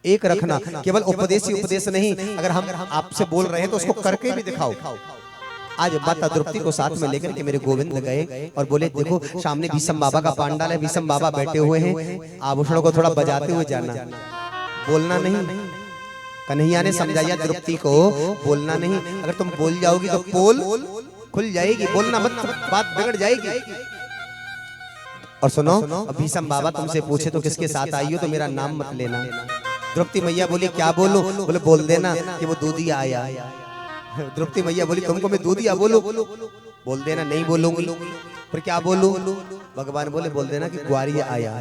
एक रखना। केवल उपदेश ही उपदेश नहीं, अगर हम आपसे बोल रहे हैं तो उसको करके भी दिखाओ। आज माता द्रौपदी को साथ में लेकर के मेरे गोविंद गए और बोले देखो सामने भीषम बाबा का पांडाल है, भीषम बाबा बैठे हुए हैं, आभूषणों को थोड़ा बजाते हुए जाना, बोलना नहीं। कन्हैया ने समझाया द्रौपदी को बोलना नहीं, अगर तुम बोल जाओगी तो पोल खुल जाएगी, बोलना मत, बात बिगड़ जाएगी। और सुनो, भीषम बाबा तुमसे पूछे तो किसके साथ आई हो तो मेरा नाम मत लेना। द्रौपदी मैया बोली क्या बोलो? बोले बोल देना कि वो दूधिया आया। द्रौपदी मैया बोली तुमको मैं दूधिया बोलो? बोल देना नहीं बोलूंगी। पर क्या बोलूं? भगवान बोले बोल देना कि ग्वारिया आया।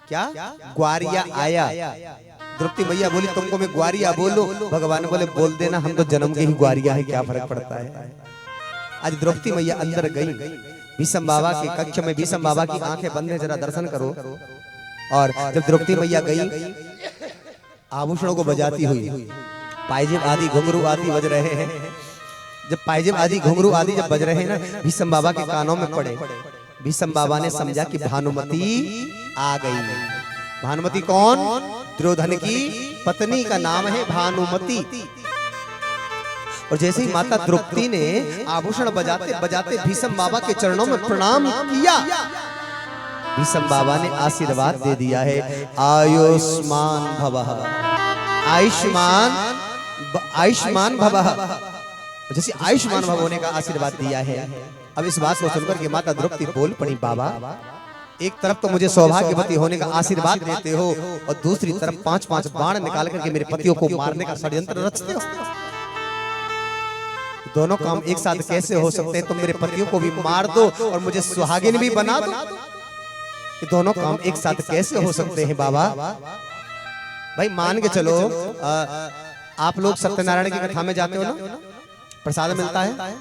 क्या? ग्वारिया आया। द्रौपदी मैया बोली तुमको मैं ग्वारिया बोलो? भगवान बोले बोल देना हम तो जन्म के ही ग्वारिया है, क्या फर्क पड़ता है। आज द्रौपदी मैया अंदर गई, भीषम बाबा के कक्ष में। भीषम बाबा की आंखें बंद है, जरा दर्शन करो। और जब द्रौपदी मैया गई, आभूषणों को बजाती हुई, पायजेब आदि घुंघरू आदि बज रहे हैं। जब पायजेब आदि घुंघरू आदि जब बज रहे हैं ना, भीषम बाबा के कानों में पड़े। भीषम बाबा ने समझा कि भानुमति आ गई। भानुमति कौन? दुर्योधन की पत्नी का नाम है भानुमति। और जैसे ही माता द्रौपदी ने आभूषण बजाते बजाते भीषम बाबा के चरणों में प्रणाम किया, भीषम बाबा ने आशीर्वाद दे दिया है, आयुष्मान भवः, आयुष्मान आयुष्मान भवः। जैसे आयुष्मान भव होने का आशीर्वाद दिया है। अब इस बात को सुनकर के माता द्रौपदी बोल पड़ी, बाबा एक तरफ तो मुझे सौभाग्यवती होने का आशीर्वाद देते हो और दूसरी तरफ 5-5 बाण निकाल करके मेरे पतियों को मारने का षड्यंत्र रचते हो। दोनों काम एक साथ कैसे हो सकते हैं? तुम मेरे पतियों को भी मार दो और मुझे सुहागिन भी बना दो। ये दोनों काम एक साथ कैसे हो सकते हैं बाबा? भाई मान के चलो, आप लोग सत्यनारायण की कथा में जाते हो ना, प्रसाद मिलता है,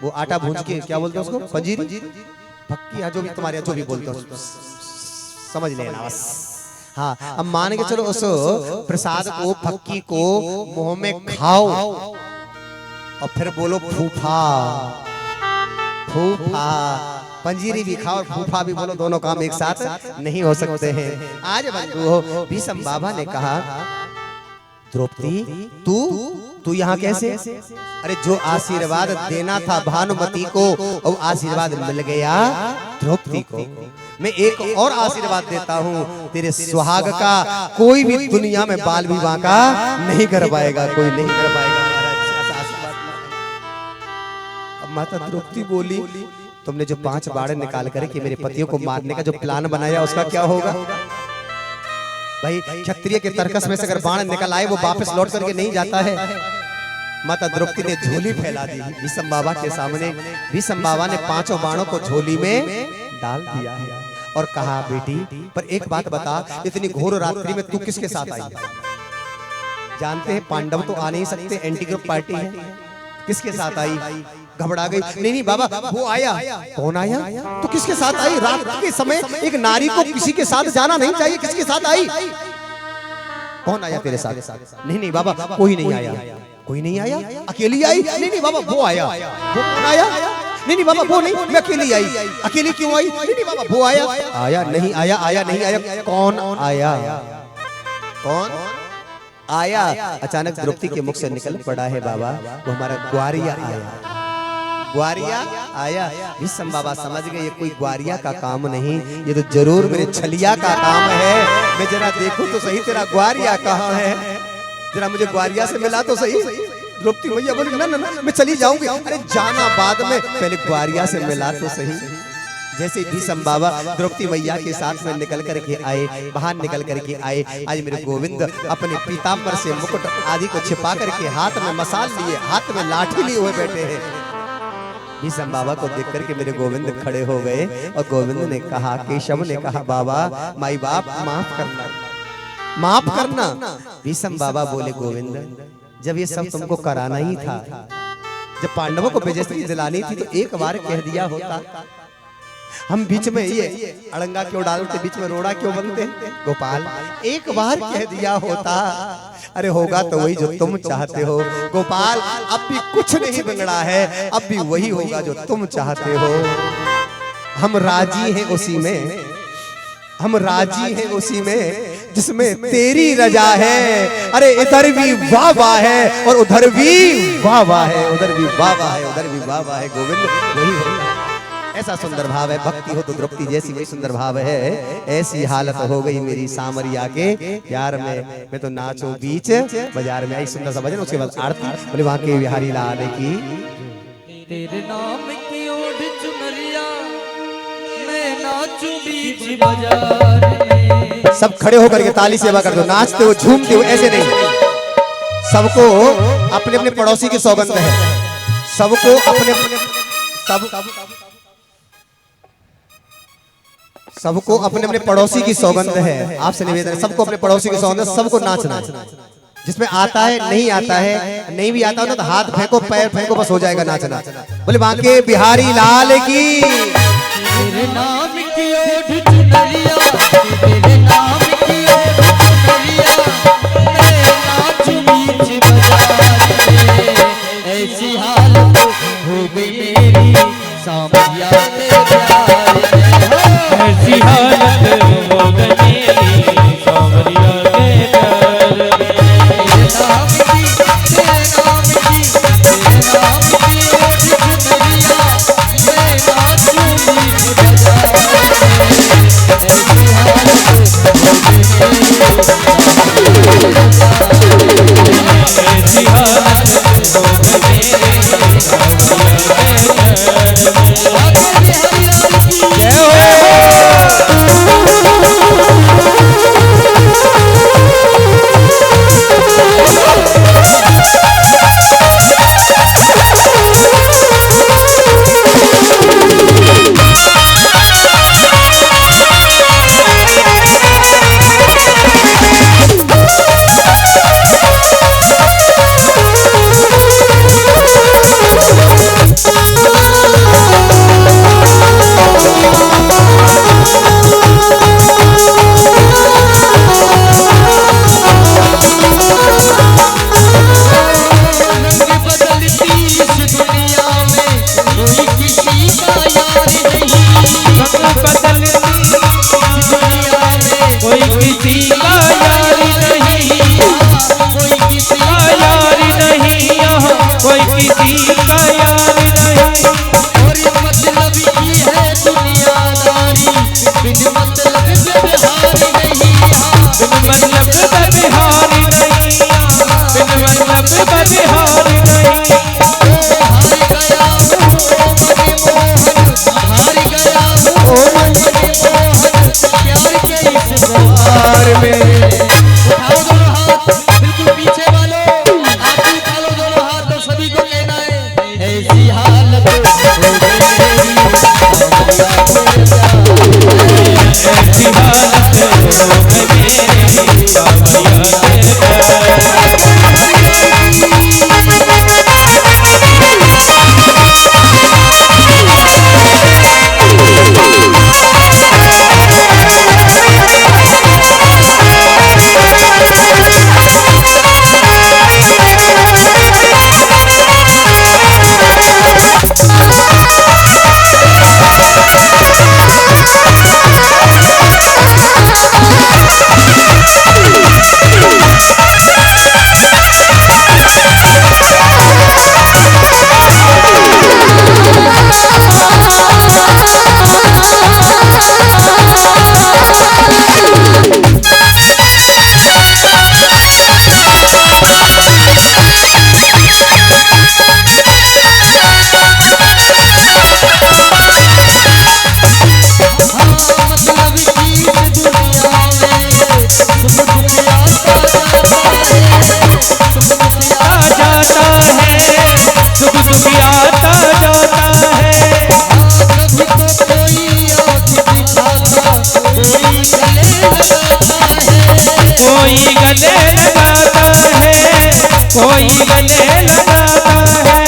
वो आटा भूंज के क्या बोलते हैं उसको? पंजीरी, फक्की, या जो भी तुम्हारे जो भी बोलते हो समझ लेना बस। हाँ, अब मान के चलो उस प्रसाद को, फक्की को मुंह में खाओ और फिर बोलो फूफा फूफा। पंजीरी भी खाओ और फूफा भी बोलो, दोनों काम एक साथ नहीं हो सकते हैं। आज बंधु हो, भीषम बाबा ने कहा द्रौपदी तू यहाँ कैसे? अरे जो आशीर्वाद देना था भानुमति को, वो आशीर्वाद मिल गया द्रौपदी को। मैं एक और आशीर्वाद देता हूँ, तेरे सुहाग का कोई भी दुनिया में बाल भी बांका नहीं कर पाएगा, कोई नहीं कर पाएगा। माता द्रौपदी बोली तुमने जो 5 बाण निकाल करके मेरे पतियों को मारने का जो प्लान बनाया उसका क्या होगा? भाई क्षत्रिय के तर्कस में से अगर बाण निकल आए वो वापस लौट करके नहीं जाता है। माता द्रौपदी ने झोली फैला दी भीषम बाबा के सामने। भीषम बाबा ने 5 बाणों को झोली में डाल दिया है और कहा बेटी पर एक बात बता, इतनी घोर रात्रि में तू किसके साथ आई? जानते हैं पांडव तो आ नहीं सकते, एंटी ग्रुप पार्टी है। किसके साथ आई? घबरा गई। नहीं नहीं बाबा, वो आया। कौन आया? तो किसके साथ आई? रात के समय एक नारी को किसी के साथ जाना नहीं चाहिए, किसके साथ आई? कौन आया तेरे साथ? नहीं नहीं बाबा, कोई नहीं आया। कोई नहीं आया? अकेली आई? नहीं नहीं बाबा, वो आया। वो कौन आया? नहीं नहीं बाबा, वो नहीं, मैं अकेली आई। अकेली क्यों आई? नहीं नहीं बाबा, वो आया। आया नहीं आया, आया नहीं आया, कौन आया? कौन आया? अचानक द्रौपदी के मुख से निकल पड़ा है बाबा, वो हमारा ग्वारिया आया। ग्वारिया आया। भीष्म बाबा समझ गए ये कोई ग्वारिया का काम नहीं, ये तो जरूर मेरे छलिया का काम है। मैं जरा देखूं तो सही तेरा ग्वारिया कहाँ है, जरा मुझे ग्वारिया से मिला तो सही। द्रौपदी मैया बोली ना ना ना, मैं चली जाऊंगी। अरे जाना बाद में, पहले ग्वारिया से मिला तो सही। जैसे भीष्म बाबा द्रौपदी मैया के साथ में निकल करके आए, बाहर निकल करके आए, आज मेरे गोविंद अपने पीताम्बर से मुकुट आदि को छिपा करके हाथ में मसाल लिए, हाथ में लाठी लिए हुए बैठे हैं। भीष्म बाबा को देख करके मेरे गोविंद खड़े हो गए और गोविंद ने कहा, केशव ने कहा, बाबा माई बाप माफ करना, माफ करना। भीष्म बाबा बोले, गोविंद जब ये सब तुमको कराना ही था, जब पांडवों को बेइज्जती दिलानी थी तो एक बार कह दिया होता। हम बीच में ये अड़ंगा क्यों डालते, बीच में रोड़ा क्यों बनते? गोपाल एक बार कह दिया होता। अरे होगा तो वही जो तुम चाहते हो गोपाल, अब भी कुछ नहीं बिगड़ा है, अब भी वही होगा जो तुम चाहते हो। हम राजी हैं उसी में, हम राजी हैं उसी में जिसमें तेरी रजा है। अरे इधर भी वाह वाह है और उधर भी वाह वाह है, उधर भी वाह वाह है, उधर भी वाह वाह है। गोविंद वही होगा। ऐसा सुंदर भाव है, भक्ति हो तो द्रौपदी जैसी वही सुंदर भाव है। ऐसी हालत हो गई मेरी सामरिया के यार में, मैं तो नाचो बीच बाजार में। आई सुंदर सा भजन, उसके बाद आरती। बोले वहां के बिहारी लाल की। तेरे नाम की ओढ़ चुनरिया, मैं नाचू बीच बाजार में। सब खड़े होकर के ताली सेवा कर दो, नाचते हो झूमते हो, ऐसे नहीं। सबको अपने अपने पड़ोसी की सौगंध है, सबको अपने सबको अपने अपने पड़ोसी की सौगंध है। आपसे निवेदन है, सबको अपने पड़ोसी की सौगंध है, सबको नाचना। जिसमें आता है, नहीं आता है, नहीं भी आता हो ना तो हाथ फेंको, पैर फेंको, बस हो जाएगा नाचना। बोले बांके बिहारी लाल की। तेरे नाम की ओढ़ चुनरिया, तेरे नाम की ओढ़ चुनरिया, मैं नाचू बीच बाजार में। ऐसी हालत हो गई मेरी सामरिया के प्यार में। ऐसी हालत हो गई मेरी सामरिया के प्यार में। तेरे नाम की, तेरे नाम की, तेरे नाम की ओढ़ चुनरिया, मैं नाचू बीच बाजार में। ऐसी हालत हो गई मेरी ऐसी हालत हो गई मेरी जय हो। गले लगाता है।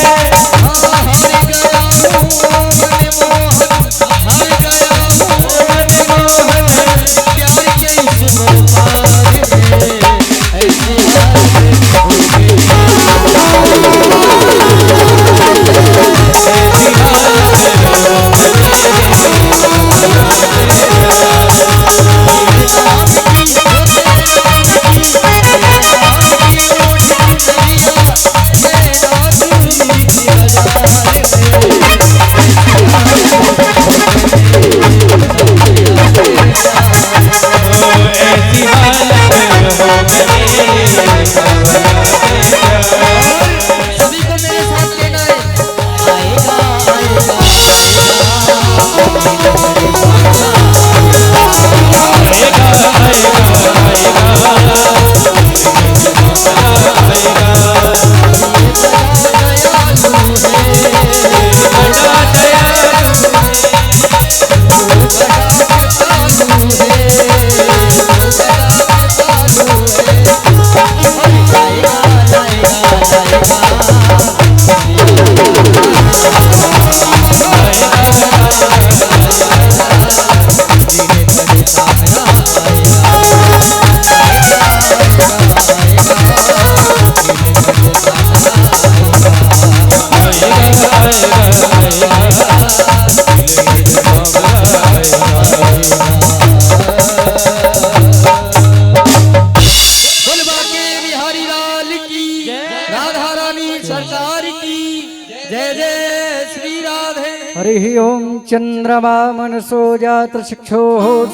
हरि ओम चंद्रमा मनसो जात चक्षो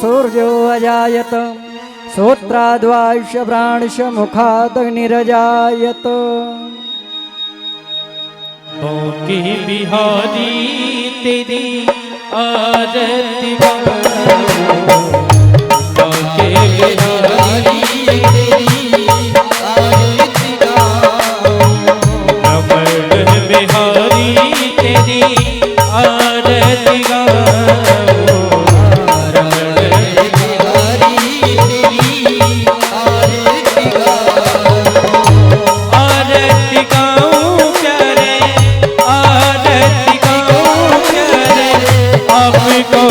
सूर्यो अजायत श्रोत्राद्वायुष्य प्राणश मुखादग्निरजायत। बांके बिहारी तेरी आरती बांके बिहारी तेरी आरती रमण बिहारी तेरी आरती रमण बिहारी तेरी आरती आरती गाऊं प्यारे आरती गाऊं प्यारे आपको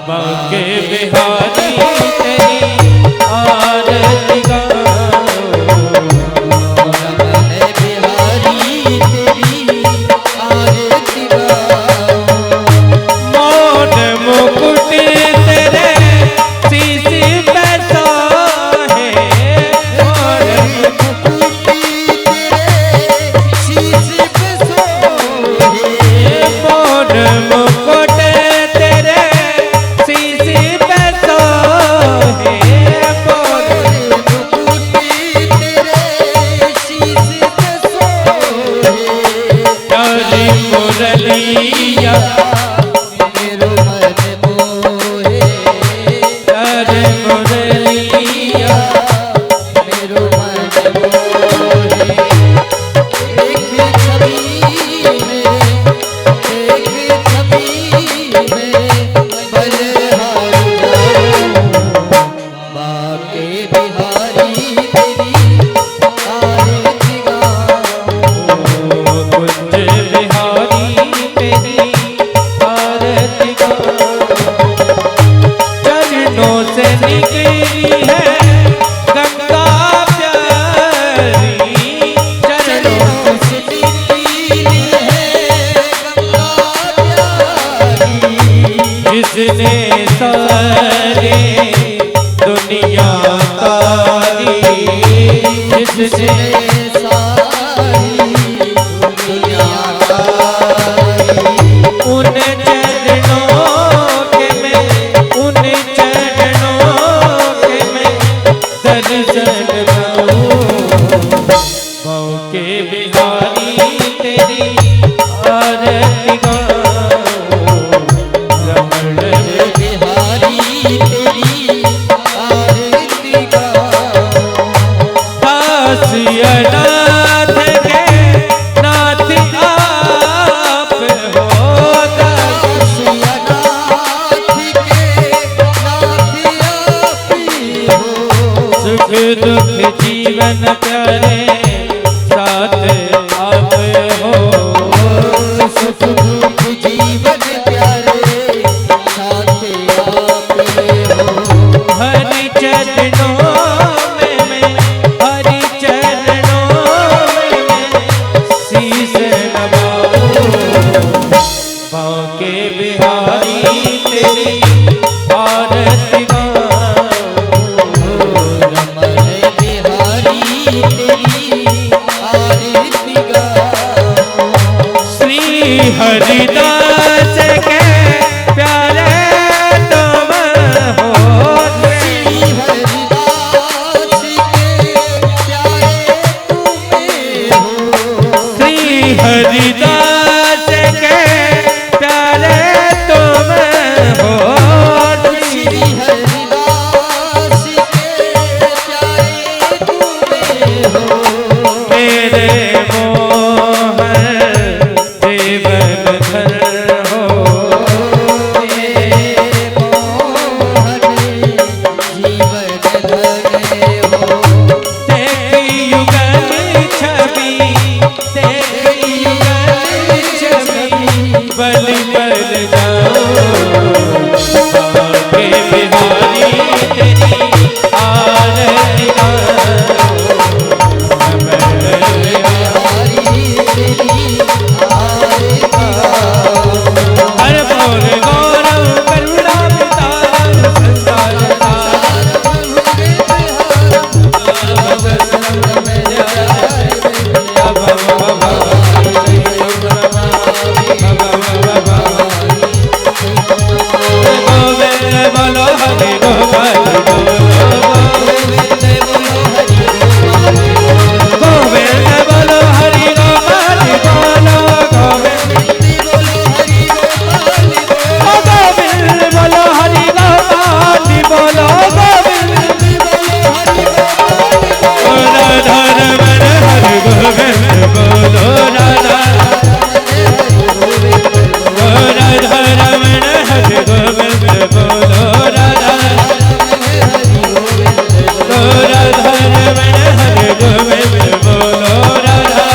बांके बिहारी तेरी आरती मोट मुकुट तेरे शीश पे सोहे मोट मुकुट तेरे शीश पे सोहे मोट मुकुट तेरे शीश पे सोहे मोट मुकुट तेरे शीश पे सोहे प्यारी मुरलिया मेरो मन मोहे प्यारे मुरलिया मेरो मन मोहे एक छवि में बलहारी बांके बिहारी तेरी आरती कुंज बिहारी तेरी आरती चरणों से निकली है गंगा प्यारी चरणों से निकली है गंगा प्यारी जिसने सारे दुनिया तारी जिसने सारी दुनिया तारी उन चरणों के मैं उन चरणों के मैं दर्शन पाऊं बांके बिहारी तेरी आरती रमण बिहारी तेरी आरती दास अनाथ के नाथ आप हो दास अनाथ के नाथ आप हो सुख दुख जीवन प्यारे साथ आप हो। सुख दुख जीवन प्यारे साथ आप हो। हरि चरणों में मैं, हरि चरणों में मैं शीश नवाऊं। बांके बिहारी तेरी आरती गाऊं। रमण बिहारी तेरी आरती गाऊं। श्री हरिदास के प्यारे तुम हो। श्री हरिदास के प्यारे तुम्हें हो। श्री हरिदास के प्यारे तुम हो। श्री हरिदास के प्यारे तुम्हें हो। मेरे मोहन जीवन भर हो। मेरे मोहन जीवन धन्य हो। तेरी युगल छवि, तेरी युगल छवि बल बल जाओ। बांके बिहारी तेरी आरती गाऊं। बिहारी तेरी आरती गाऊं। हर मोर गौरव करुणा वितारम संसार गोविंद बोलो हरि गोपाल गोविंद बोलो हरि गोपाल बोलो। गोविंद बोलो हरि गोपाल बोलो। गोविंद राधा रमण हरि गोविंद बोलो। राधा राधा रमण हरि गोविंद बोलो। राधा राधा रमण हरि गोविंद बोलो। राधा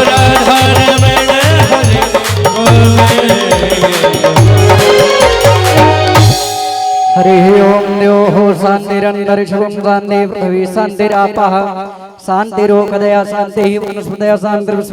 राधा रमण हरि गोविंद। हरि ओम द्योः शान्तिरन्तरिक्षं शान्तिः पृथिवी शान्तिरापः शान्तिरोपदया शान्तिः वनस्पतयः शान्तिर्विश्वे